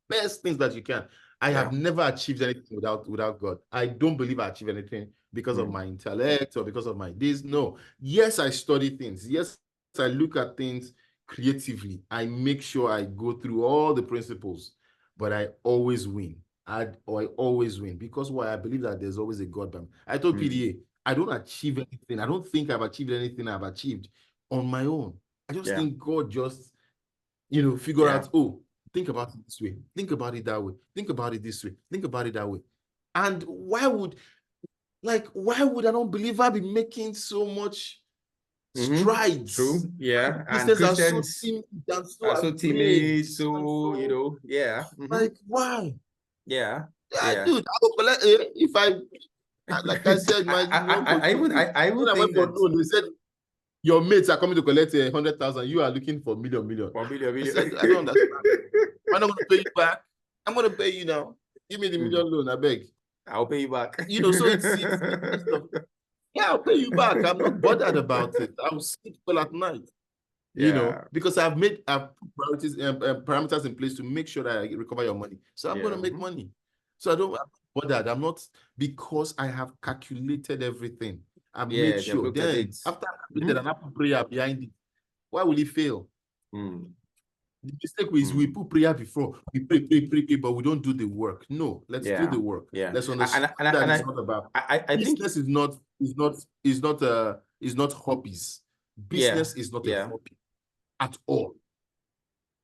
best things that you can. I have never achieved anything without God. I don't believe I achieved anything because of my intellect or because of my this. No. Yes, I study things. Yes, I look at things creatively. I make sure I go through all the principles, but I always win. I always win because why? I believe that there's always a God. I told PDA, I don't achieve anything. I don't think I've achieved anything I've achieved on my own. I just think God just, figure out, think about it this way. Think about it that way. Think about it this way. Think about it that way. And why would an unbeliever be making so much strides? True. Yeah. And Christians are so timid. Like, why? Yeah. Dude, if like I said, I would think that they said your mates are coming to collect 100,000. You are looking for million. I said, I don't understand. I'm not going to pay you back. I'm going to pay you now. Give me the million loan, I beg. I'll pay you back. So it's I'll pay you back. I'm not bothered about it. I'll sleep well at night. Because I've put priorities and parameters in place to make sure that I recover your money. So I'm going to make money. So I'm not bothered. I'm not, because I have calculated everything. I've made sure. Then after I calculated and I put prayer behind it, why will it fail? The mistake is we put prayer before. We pray, but we don't do the work. No, let's do the work. Let's understand that it's not about. I think business is not hobbies. Business is not a hobby at all.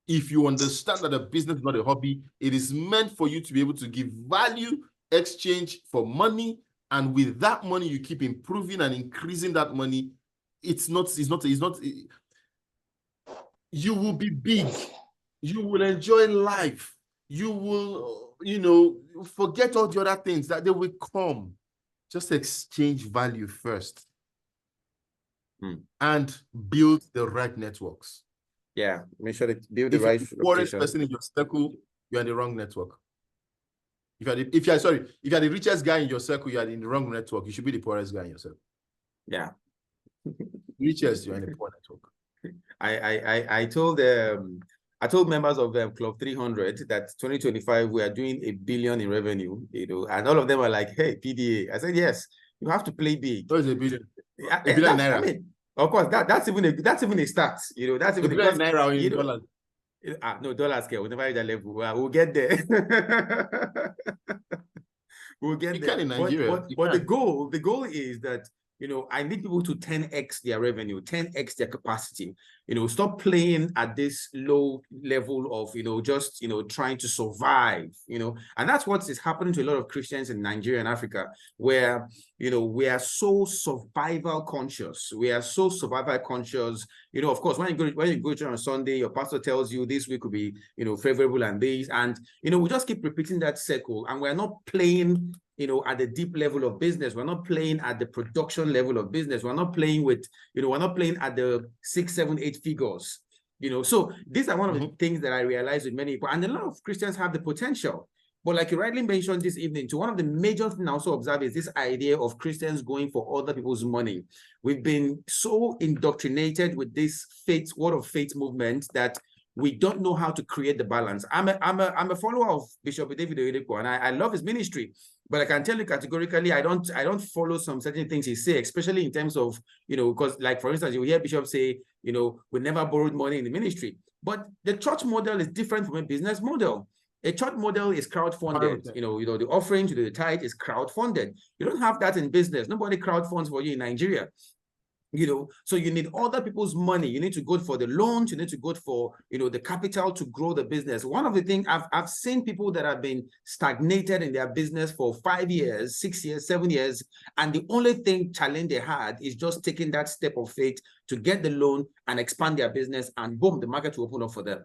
If you understand that a business is not a hobby, it is meant for you to be able to give value, exchange for money, and with that money you keep improving and increasing that money. You will be big. You will enjoy life. You will, forget all the other things that they will come. Just exchange value first and build the right networks. Yeah, make sure that build the right. If you're the poorest person in your circle, you're in the wrong network. If you're the richest guy in your circle, you are in the wrong network. You should be the poorest guy in your circle. Yeah. Richest, you're in a poor network. I told members of Club 300 that 2025 we are doing $1 billion in revenue, and all of them are like, "Hey, PDA." I said, "Yes, you have to play big." What is $1 billion? $1 billion naira. I mean, of course, that's even a start. That's even $1 billion naira or in dollars. No, dollars, we'll never reach that level. We'll get there. We'll get there. In Nigeria. But the goal is that I need people to 10x their revenue, 10x their capacity. Stop playing at this low level of just trying to survive. And that's what is happening to a lot of Christians in Nigeria and Africa, where we are so survival conscious. Of course, when you go to on Sunday, your pastor tells you this week will be favorable and this, and we just keep repeating that cycle, and we're not playing at the deep level of business. We're not playing at the production level of business. We're not playing with, we're not playing at the 6, 7, 8 figures. So these are one of the things that I realize with many people, and a lot of Christians have the potential. But like you rightly mentioned this evening, to one of the major things I also observe is this idea of Christians going for other people's money. We've been so indoctrinated with this faith, word of faith movement that we don't know how to create the balance. I'm a follower of Bishop David Oyedepo, and I love his ministry. But I can tell you categorically, I don't follow some certain things he say, especially in terms of, because like, for instance, you hear Bishop say, we never borrowed money in the ministry. But the church model is different from a business model. A church model is crowdfunded. The offering to the tithe is crowdfunded. You don't have that in business. Nobody crowdfunds for you in Nigeria. So you need other people's money. You need to go for the loans. You need to go for, the capital to grow the business. One of the things I've seen people that have been stagnated in their business for 5 years, 6 years, 7 years, and the only challenge they had is just taking that step of faith to get the loan and expand their business, and boom, the market will open up for them.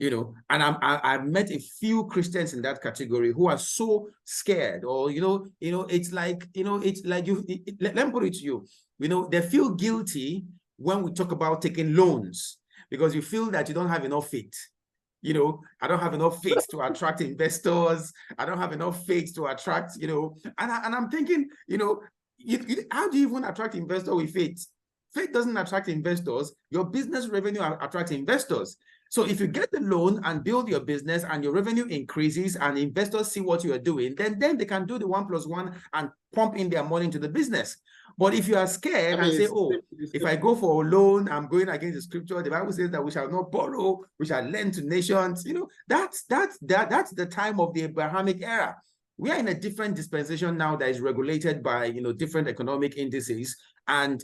And I've met a few Christians in that category who are so scared, or it's like let me put it to you, they feel guilty when we talk about taking loans, because you feel that you don't have enough faith. I don't have enough faith to attract investors. I don't have enough faith to attract, and I'm thinking, how do you even attract investors with faith? Faith doesn't attract investors. Your business revenue attracts investors. So if you get the loan and build your business and your revenue increases and investors see what you are doing, then they can do the 1 + 1 and pump in their money into the business. But if you are scared and say, if I go for a loan, I'm going against the scripture. The Bible says that we shall not borrow, we shall lend to nations. That's the time of the Abrahamic era. We are in a different dispensation now that is regulated by, different economic indices. And,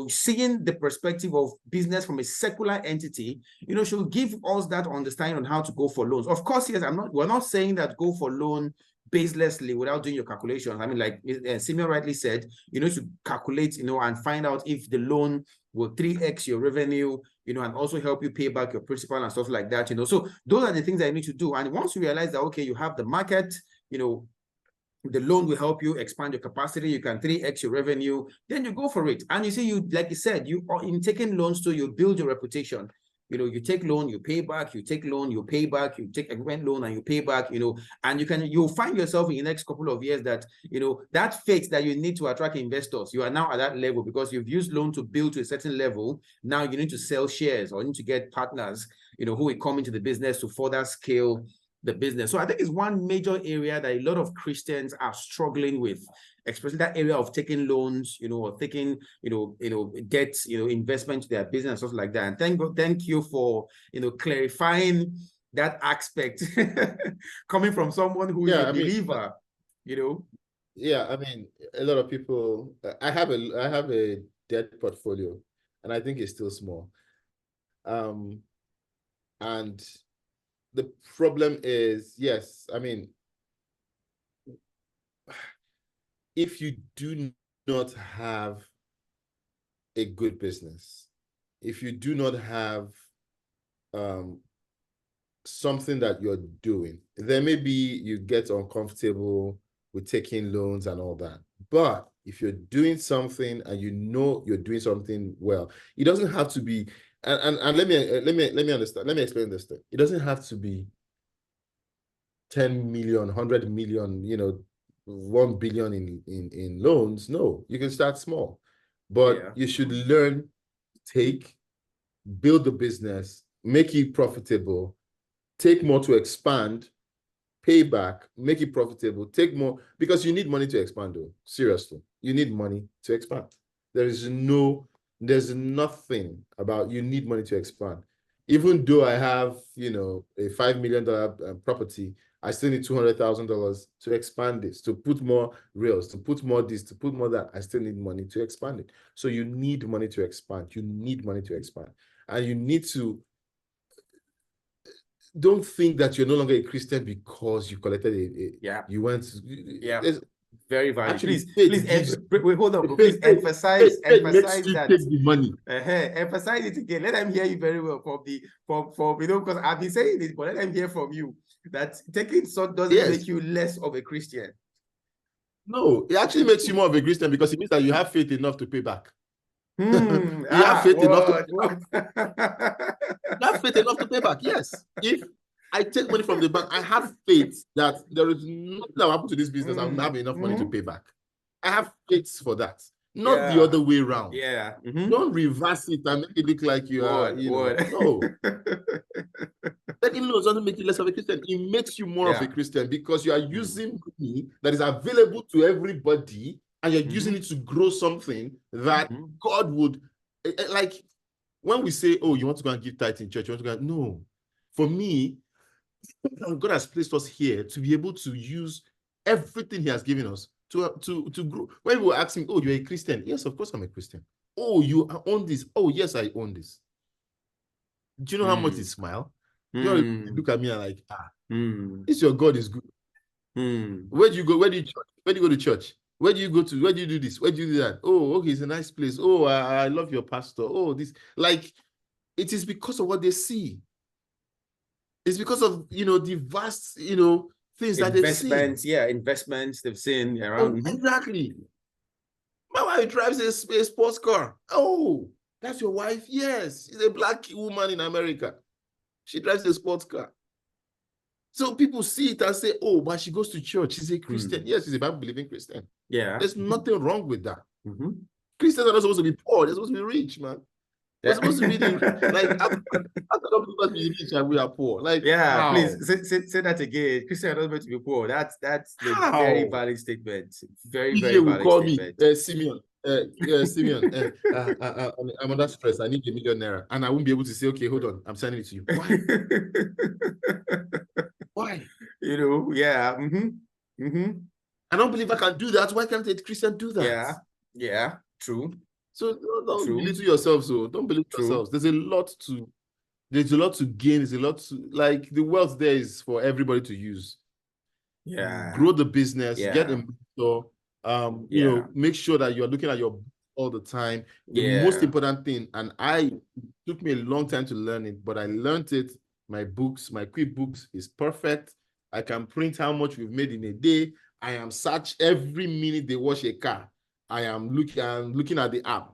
seeing the perspective of business from a secular entity, should give us that understanding on how to go for loans. Of course, yes, we're not saying that go for loan baselessly without doing your calculations. I mean, like Simeon rightly said, you need to calculate, and find out if the loan will 3x your revenue, and also help you pay back your principal and stuff like that, So those are the things that you need to do. And once you realize that, okay, you have the market, the loan will help you expand your capacity. You can 3x your revenue. Then you go for it. And you see, like you said, you are in taking loans too, you build your reputation. You take loan, you pay back. You take loan, you pay back. You take a rent loan and you pay back. And you'll find yourself in the next couple of years that that faith that you need to attract investors. You are now at that level because you've used loan to build to a certain level. Now you need to sell shares or you need to get partners, who will come into the business to further scale the business. So I think it's one major area that a lot of Christians are struggling with, especially that area of taking loans, or taking, debt, investment to their business, stuff like that. And thank you for, clarifying that aspect coming from someone who is a believer, Yeah, I mean, a lot of people, I have a debt portfolio, and I think it's still small. And the problem is, yes, I mean, if you do not have a good business, if you do not have something that you're doing, then maybe you get uncomfortable with taking loans and all that. But if you're doing something and you're doing something well, it doesn't have to be. And let me understand. Let me explain this thing. It doesn't have to be 10 million, 100 million, 1 billion in loans. No, you can start small, but you should learn, build the business, make it profitable, take more to expand, pay back, make it profitable, take more, because you need money to expand, though. Seriously, you need money to expand. There's nothing about you need money to expand. Even though I have, a $5 million property, I still need $200,000 to expand this, to put more rails, to put more this, to put more that. I still need money to expand it. So you need money to expand. You need money to expand. And you need to, don't think that you're no longer a Christian because you collected you went to, very valid. Actually, please wait, hold on. Please emphasize that. Take the money. Emphasize it again. Let them hear you very well from because I've been saying this, but let them hear from you that taking salt doesn't make you less of a Christian. No, it actually makes you more of a Christian because it means that you have faith enough to pay back. You have faith enough to pay back. You have faith enough to pay back. Yes. I take money from the bank. I have faith that there is nothing that will happen to this business. I will have enough money to pay back. I have faith for that. Not the other way around. Yeah. Don't reverse it and make it look like you are, no. Taking loans doesn't make you less of a Christian. It makes you more of a Christian because you are using money that is available to everybody and you're using it to grow something that God would, like, when we say, oh, you want to go and give tithe in church, you want to go and, no. For me, God has placed us here to be able to use everything he has given us to grow. When we were asking, oh, you're a Christian? Yes, of course I'm a Christian. Oh, you own this? Oh, yes, I own this. Do you know how much they smile? You look at me and like, this your God is good. Where do you go? Where do you church? Where do you go to church? Where do you go to? Where do you do this? Where do you do that? Oh, okay, it's a nice place. Oh, I love your pastor. Oh, this, like, it is because of what they see. It's because of, the vast, things that they've seen. Investments they've seen around. Oh, exactly. My wife drives a sports car. Oh, that's your wife? Yes. She's a black woman in America. She drives a sports car. So people see it and say, oh, but she goes to church. She's a Christian. Yes, she's a Bible-believing Christian. Yeah. There's nothing wrong with that. Christians are not supposed to be poor. They're supposed to be rich, man. We're supposed to be like, how come people be rich and we are poor? Like, how? Please say that again. Christians are not supposed to be poor. That's a very valid statement. Very, very valid statement. Me, Simeon. Simeon, I'm under stress. I need $1 million, and I won't be able to say, okay, hold on, I'm sending it to you. Why? Why? I don't believe I can do that. Why can't a Christian do that? Yeah, true. So don't believe to yourself. So don't believe yourselves. There's a lot to gain. There's a lot to, like, the wealth there is for everybody to use. Yeah. Grow the business. Get a mentor. Make sure that you're looking at your all the time. The most important thing, and it took me a long time to learn it, but I learned it. My QuickBooks is perfect. I can print how much we've made in a day. I am search every minute they wash a car. I'm looking at the app.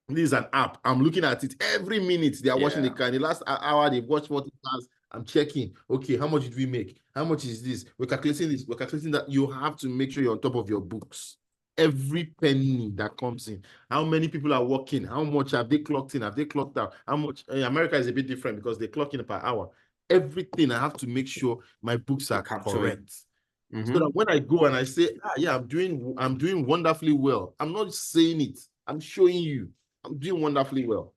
This is an app. I'm looking at it every minute. They are washing the car. In the last hour, they've watched 40 cars. I'm checking. Okay, how much did we make? How much is this? We're calculating this. We're calculating that. You have to make sure you're on top of your books. Every penny that comes in. How many people are working? How much have they clocked in? Have they clocked out? How much? America is a bit different because they clock in per hour. Everything, I have to make sure my books are correct. So that when I go and I say, I'm doing wonderfully well. I'm not saying it. I'm showing you. I'm doing wonderfully well.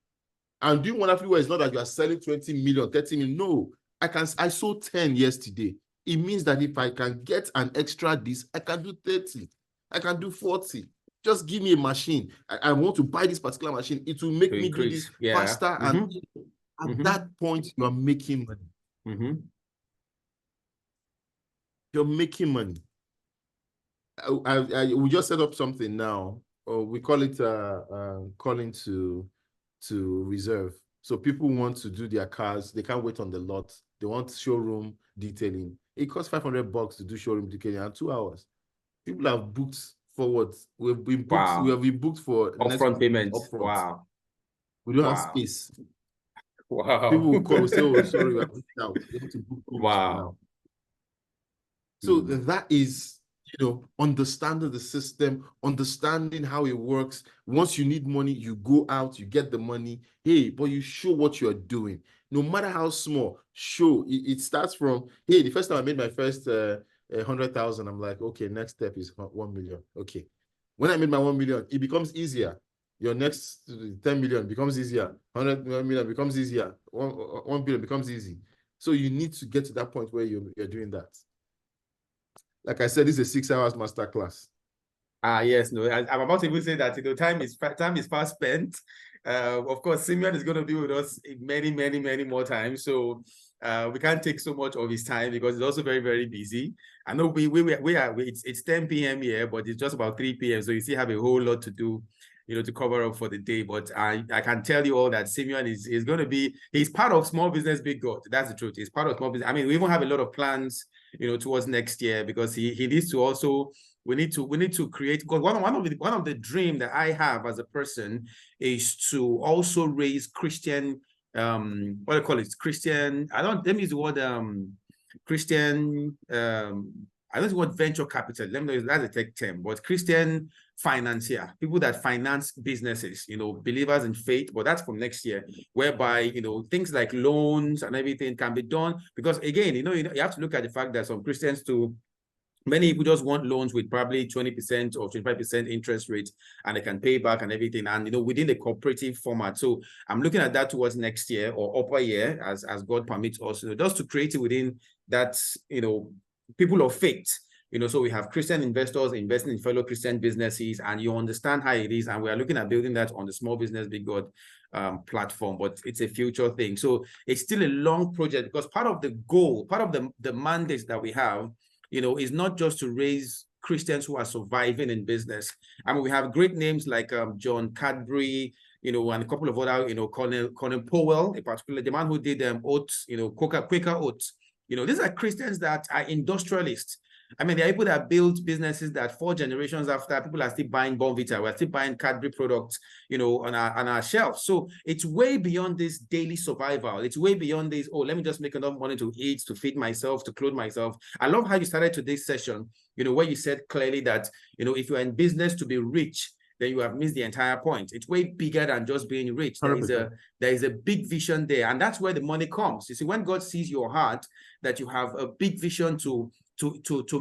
And doing wonderfully well is not that you are selling 20 million, 30 million. No, I sold 10 yesterday. It means that if I can get an extra this, I can do 30. I can do 40. Just give me a machine. I want to buy this particular machine. It will make me do this faster. And at that point, you are making money. You're making money. We just set up something now. We call it calling to reserve. So people want to do their cars. They can't wait on the lot. They want showroom detailing. It costs $500 to do showroom detailing in 2 hours. People have booked forward. We've been booked. Wow. We have been booked for upfront payments. Upfront. Wow. We don't have space. Wow. People will call and say, "Oh, sorry, we are booked out." They have to book now. So that is, understanding the system, understanding how it works. Once you need money, you go out, you get the money. Hey, but you show what you're doing. No matter how small, show. It starts from, hey, the first time I made my first 100,000, I'm like, okay, next step is 1 million. Okay. When I made my 1 million, it becomes easier. Your next 10 million becomes easier. 100 million becomes easier. 1 billion becomes easy. So you need to get to that point where you're doing that. Like I said, this is a 6 hours masterclass. Yes, no, I'm about to even say that, time is fast spent. Of course, Simeon is going to be with us many, many, many more times. So we can't take so much of his time because he's also very, very busy. I know it's 10 p.m. here, but it's just about 3 p.m. So you still have a whole lot to do, to cover up for the day. But I can tell you all that Simeon is going to be, he's part of Small Business Big God. That's the truth. He's part of Small Business. I mean, we even have a lot of plans, towards next year, because he needs to also, we need to create, because one of the dream that I have as a person is to also raise Christian what do I call it? Christian, let me use the word Christian, I don't use the word venture capital. Let me know if that's a tech term, but Christian financier, people that finance businesses, believers in faith, but that's from next year, whereby, things like loans and everything can be done. Because again, you have to look at the fact that some Christians too, many people just want loans with probably 20% or 25% interest rate, and they can pay back and everything. And, within the cooperative format. So I'm looking at that towards next year or upper year as God permits us, just to create it within that, people of faith. So we have Christian investors investing in fellow Christian businesses, and you understand how it is. And we are looking at building that on the Small Business Big God platform, but it's a future thing. So it's still a long project, because part of the goal, part of the mandate that we have, is not just to raise Christians who are surviving in business. I mean, we have great names like John Cadbury, and a couple of other, Colin Powell, in particular, the man who did oats, Quaker oats. These are Christians that are industrialists. I mean, there are people that build businesses that 4 generations after, people are still buying Bonvita, we're still buying Cadbury products, on our shelves. So it's way beyond this daily survival. It's way beyond this, let me just make enough money to eat, to feed myself, to clothe myself. I love how you started today's session, where you said clearly that, if you're in business to be rich, then you have missed the entire point. It's way bigger than just being rich. There is a big vision there, and that's where the money comes. You see, when God sees your heart, that you have a big vision to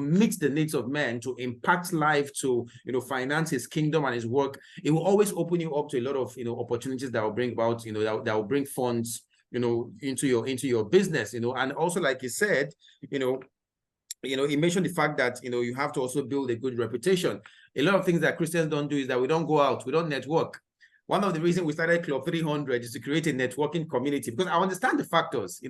meet the needs of men, to impact life, to finance His kingdom and His work, it will always open you up to a lot of opportunities that will bring about that will bring funds into your business, and also, like you said, he mentioned the fact that you have to also build a good reputation. A lot of things that Christians don't do is that we don't go out, we don't network. One of the reasons we started Club 300 is to create a networking community, because I understand the factors.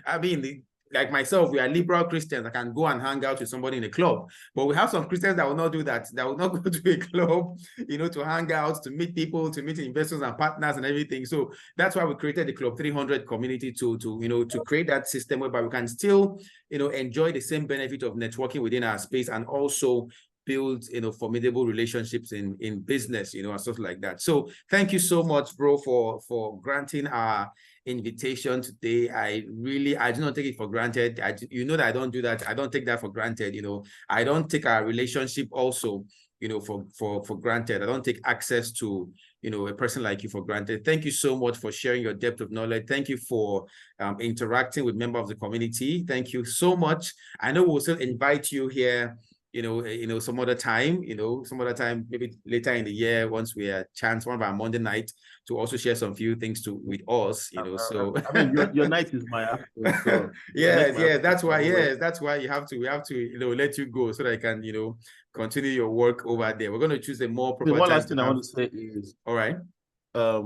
I mean, like myself, we are liberal Christians. I can go and hang out with somebody in a club, but we have some Christians that will not do that. That will not go to a club, to hang out, to meet people, to meet investors and partners and everything. So that's why we created the Club 300 community to create that system whereby we can still, enjoy the same benefit of networking within our space, and also build, formidable relationships in business, and stuff like that. So thank you so much, bro, for granting our invitation today. I do not take it for granted. That I don't do that. I don't take that for granted. I don't take our relationship also, for granted. I don't take access to, a person like you for granted. Thank you so much for sharing your depth of knowledge. Thank you for interacting with members of the community. Thank you so much. I know we'll still invite you here, some other time, maybe later in the year, once we have chance, one of our Monday night, to also share some few things with us, so. I mean, your night is my afternoon, so. Yes, that's why we have to, let you go so that I can, continue your work over there. We're going to choose a more proper time. One last thing I want to say is, all right. A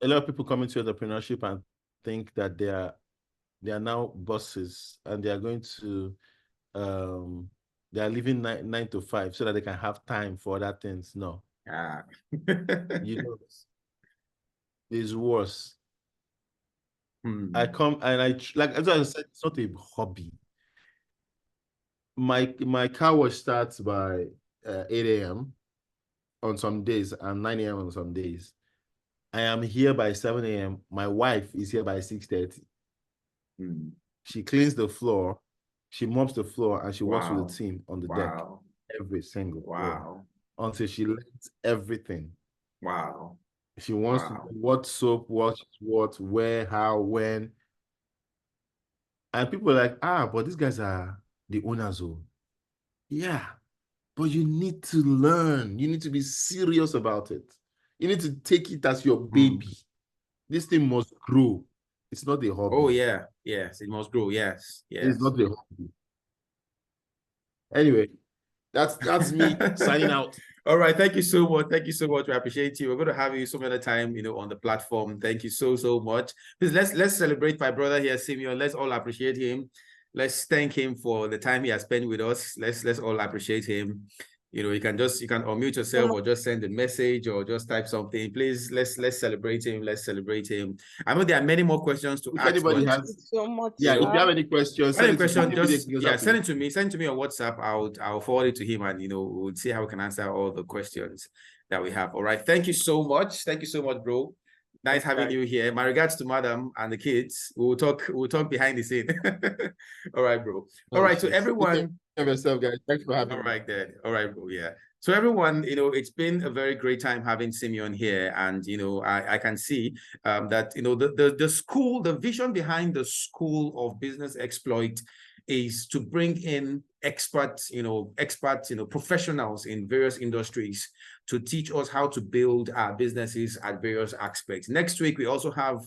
lot of people come into entrepreneurship and think that they are now bosses, and they are going to, they are living 9 to 5 so that they can have time for other things. No. It's worse. I come and as I said, it's not a hobby. My car wash starts by 8 a.m. on some days and 9 a.m. on some days. I am here by 7 a.m. My wife is here by 6:30. She cleans the floor. She mops the floor, and she works with the team on the deck every single day until she learns everything. She wants to know what soap, what, where, how, when. And people are like, but these guys are the owners. Yeah, but you need to learn. You need to be serious about it. You need to take it as your baby. This thing must grow. It's not a hobby. Oh, yeah. Yes, it must grow. Yes. It's not a hobby. Anyway, that's me signing out. All right. Thank you so much. Thank you so much. We appreciate you. We're going to have you some other time, on the platform. Thank you so much. Please, let's celebrate my brother here, Simeon. Let's all appreciate him. Let's thank him for the time he has spent with us. Let's all appreciate him. You can unmute yourself or just send a message or just type something. Please, let's celebrate him. Let's celebrate him. I know there are many more questions to ask. Anybody has so much. Yeah, if you have any questions, send it to me. Send it to me on WhatsApp. I'll forward it to him, and we'll see how we can answer all the questions that we have. All right. Thank you so much. Thank you so much, bro. Nice having you here. My regards to madam and the kids. We'll talk behind the scene. All right, bro. All right, so everyone. Yourself, guys. Thanks for having me. All right, then. All right, bro. Yeah. So everyone, it's been a very great time having Simeon here, and I can see that the school, the vision behind the School of Business Exploit is to bring in experts, professionals in various industries to teach us how to build our businesses at various aspects. Next week, we also have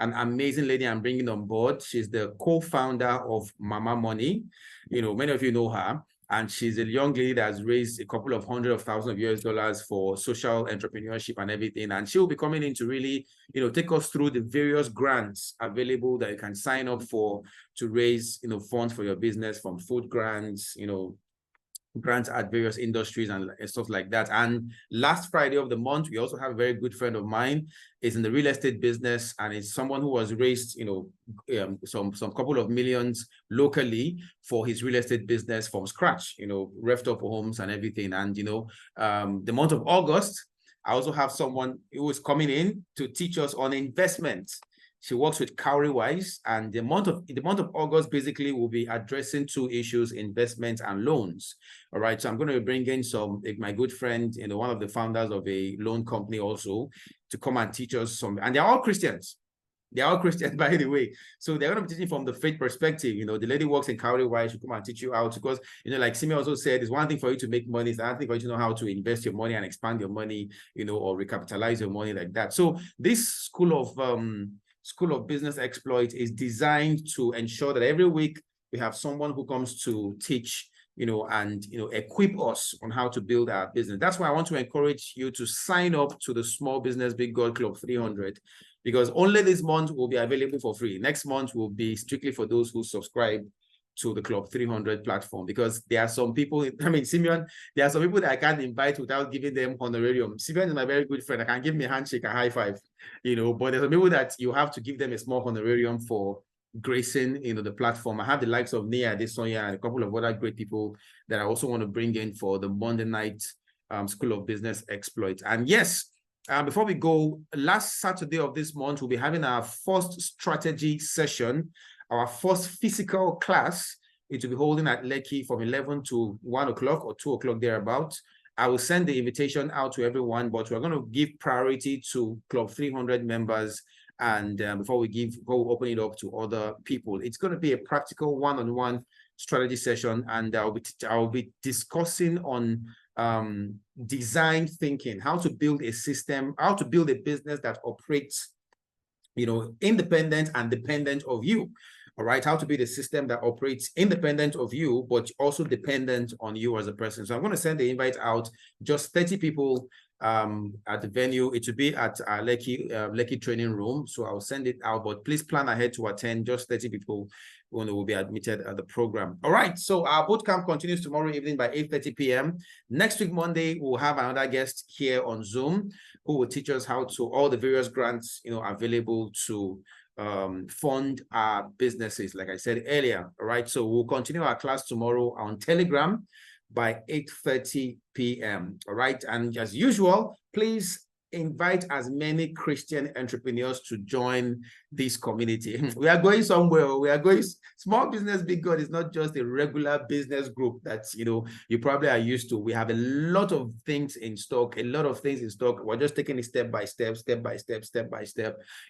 an amazing lady I'm bringing on board. She's the co-founder of Mama Money. Many of you know her. And she's a young lady that has raised a couple of $100,000 of US dollars for social entrepreneurship and everything. And she'll be coming in to really, take us through the various grants available that you can sign up for to raise, funds for your business, from food grants, grants at various industries and stuff like that. And last Friday of the month, we also have a very good friend of mine is in the real estate business, and it's someone who has raised, some couple of millions locally for his real estate business from scratch, reft up homes and everything. And, the month of August, I also have someone who is coming in to teach us on investments. She works with Cowrywise, and the month of August basically will be addressing two issues: investments and loans. All right, so I'm going to bring in my good friend, one of the founders of a loan company also, to come and teach us some. And they're all Christians. They're all Christians, by the way. So they're going to be teaching from the faith perspective. The lady works in Cowrywise. She'll come and teach you out, because, like Simeon also said, it's one thing for you to make money. It's another thing for you to know how to invest your money and expand your money, or recapitalize your money like that. So this School of Business Exploit is designed to ensure that every week we have someone who comes to teach, and equip us on how to build our business. That's why I want to encourage you to sign up to the Small Business Big God Club 300, because only this month will be available for free. Next month will be strictly for those who subscribe to the Club 300 platform, because there are some people, Simeon, there are some people that I can't invite without giving them honorarium. Simeon is my very good friend. I can give me a handshake, a high five, but there's some people that you have to give them a small honorarium for gracing, the platform. I have the likes of Nia Adesoya and a couple of other great people that I also want to bring in for the Monday night School of Business Exploit. And yes, before we go, last Saturday of this month, we'll be having our first strategy session, our first physical class. It will be holding at Lekki from 11 to 1 o'clock or 2 o'clock thereabout. I will send the invitation out to everyone, but we're going to give priority to Club 300 members. And before we open it up to other people, it's going to be a practical one-on-one strategy session. And I'll be discussing on design thinking, how to build a system, how to build a business that operates, independent and dependent of you. All right, how to build a system that operates independent of you, but also dependent on you as a person. So I'm going to send the invite out, just 30 people at the venue. It will be at our Lekki training room. So I'll send it out, but please plan ahead to attend. Just 30 people will be admitted at the program. All right, so our bootcamp continues tomorrow evening by 8:30 p.m. Next week, Monday, we'll have another guest here on Zoom who will teach us how to all the various grants, available to fund our businesses, like I said earlier. All right, so we'll continue our class tomorrow on Telegram by 8:30 p.m. All right, and as usual, please invite as many Christian entrepreneurs to join this community. We are going somewhere. We are going. Small Business Big God is not just a regular business group that you probably are used to. We have a lot of things in stock. We're just taking it step by step,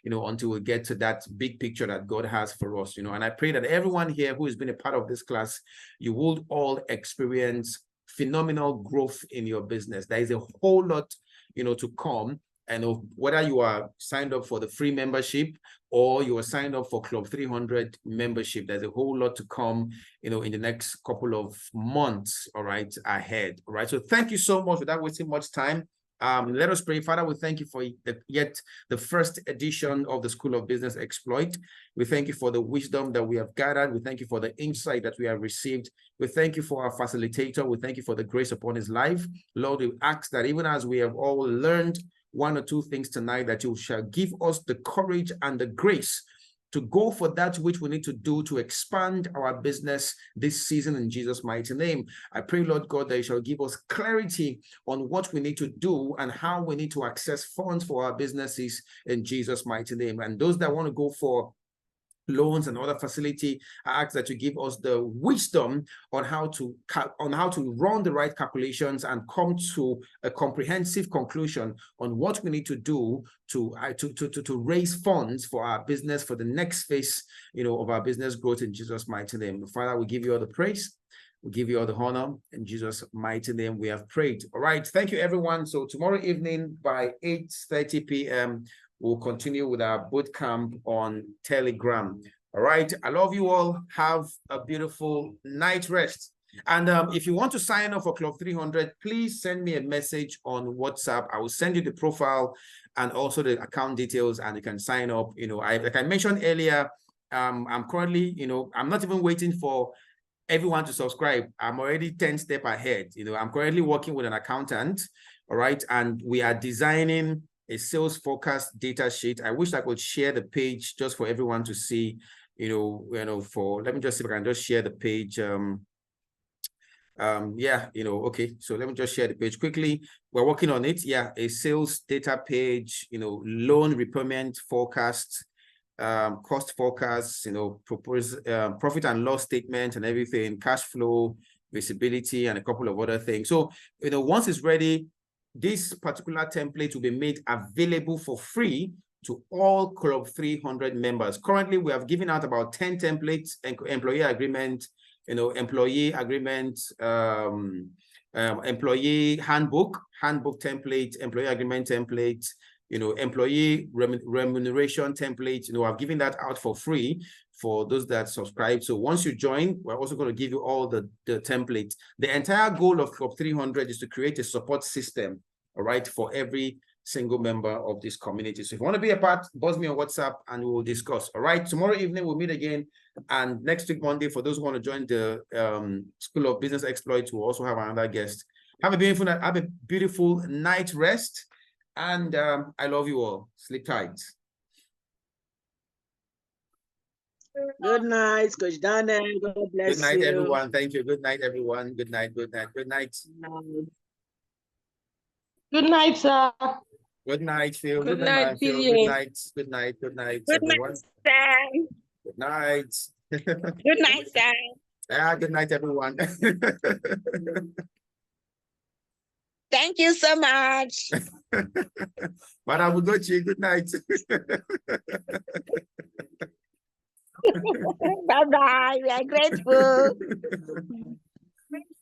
until we get to that big picture that God has for us. And I pray that everyone here who has been a part of this class, you will all experience phenomenal growth in your business. There is a whole lot to come, and whether you are signed up for the free membership or you are signed up for Club 300 membership, there's a whole lot to come, in the next couple of months, all right, ahead, all right? So thank you so much without wasting much time. Let us pray. Father, we thank you for the first edition of the School of Business Exploit. We thank you for the wisdom that we have gathered. We thank you for the insight that we have received. We thank you for our facilitator. We thank you for the grace upon his life. Lord, we ask that even as we have all learned one or two things tonight, that you shall give us the courage and the grace to go for that which we need to do to expand our business this season in Jesus' mighty name. I pray, Lord God, that you shall give us clarity on what we need to do and how we need to access funds for our businesses in Jesus' mighty name. And those that want to go for loans and other facility, I ask that you give us the wisdom on how to run the right calculations and come to a comprehensive conclusion on what we need to do to raise funds for our business for the next phase, of our business growth in Jesus' mighty name. Father, we give you all the praise. We give you all the honor. In Jesus' mighty name, we have prayed. All right. Thank you, everyone. So tomorrow evening by 8:30 p.m., we'll continue with our boot camp on Telegram. All right. I love you all. Have a beautiful night rest. And if you want to sign up for Club 300, please send me a message on WhatsApp. I will send you the profile and also the account details, and you can sign up. Like I mentioned earlier, I'm currently, I'm not even waiting for everyone to subscribe. I'm already 10 steps ahead. I'm currently working with an accountant. All right. And we are designing a sales forecast data sheet. I wish I could share the page just for everyone to see, let me just see if I can just share the page. Okay. So let me just share the page quickly. We're working on it. Yeah. A sales data page, loan repayment forecast, cost forecasts, propose profit and loss statement and everything, cash flow, visibility, and a couple of other things. So, once it's ready, this particular template will be made available for free to all Club 300 members. Currently, we have given out about 10 templates, employee agreement, employee agreement, employee handbook template, employee agreement template, employee remuneration template. I've given that out for free for those that subscribe. So once you join, we're also going to give you all the templates. The entire goal of Club 300 is to create a support system, all right, for every single member of this community. So if you want to be a part, buzz me on WhatsApp and we will discuss. All right, tomorrow evening we'll meet again. And next week, Monday, for those who want to join the School of Business Exploits, we'll also have another guest. Have a beautiful night rest. And I love you all. Sleep tight. Good night, Coach Daniel. God bless you. Good night, everyone. Thank you. Good night, everyone. Good night. Good night. Good night. Good night, sir. Good night, Phil. Good night, Phil. PA. Good night. Good night. Good night, everyone. Sam. Good night. Good night, Sam. Yeah, good night, everyone. Thank you so much. Madam Ugochi, good night. Bye-bye. We are grateful.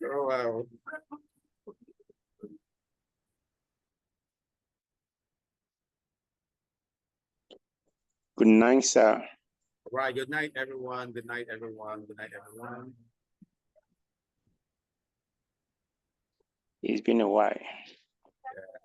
Oh, wow. Good night, sir. Right. Good night, everyone. Good night, everyone. Good night, everyone. It's been a while. Yeah.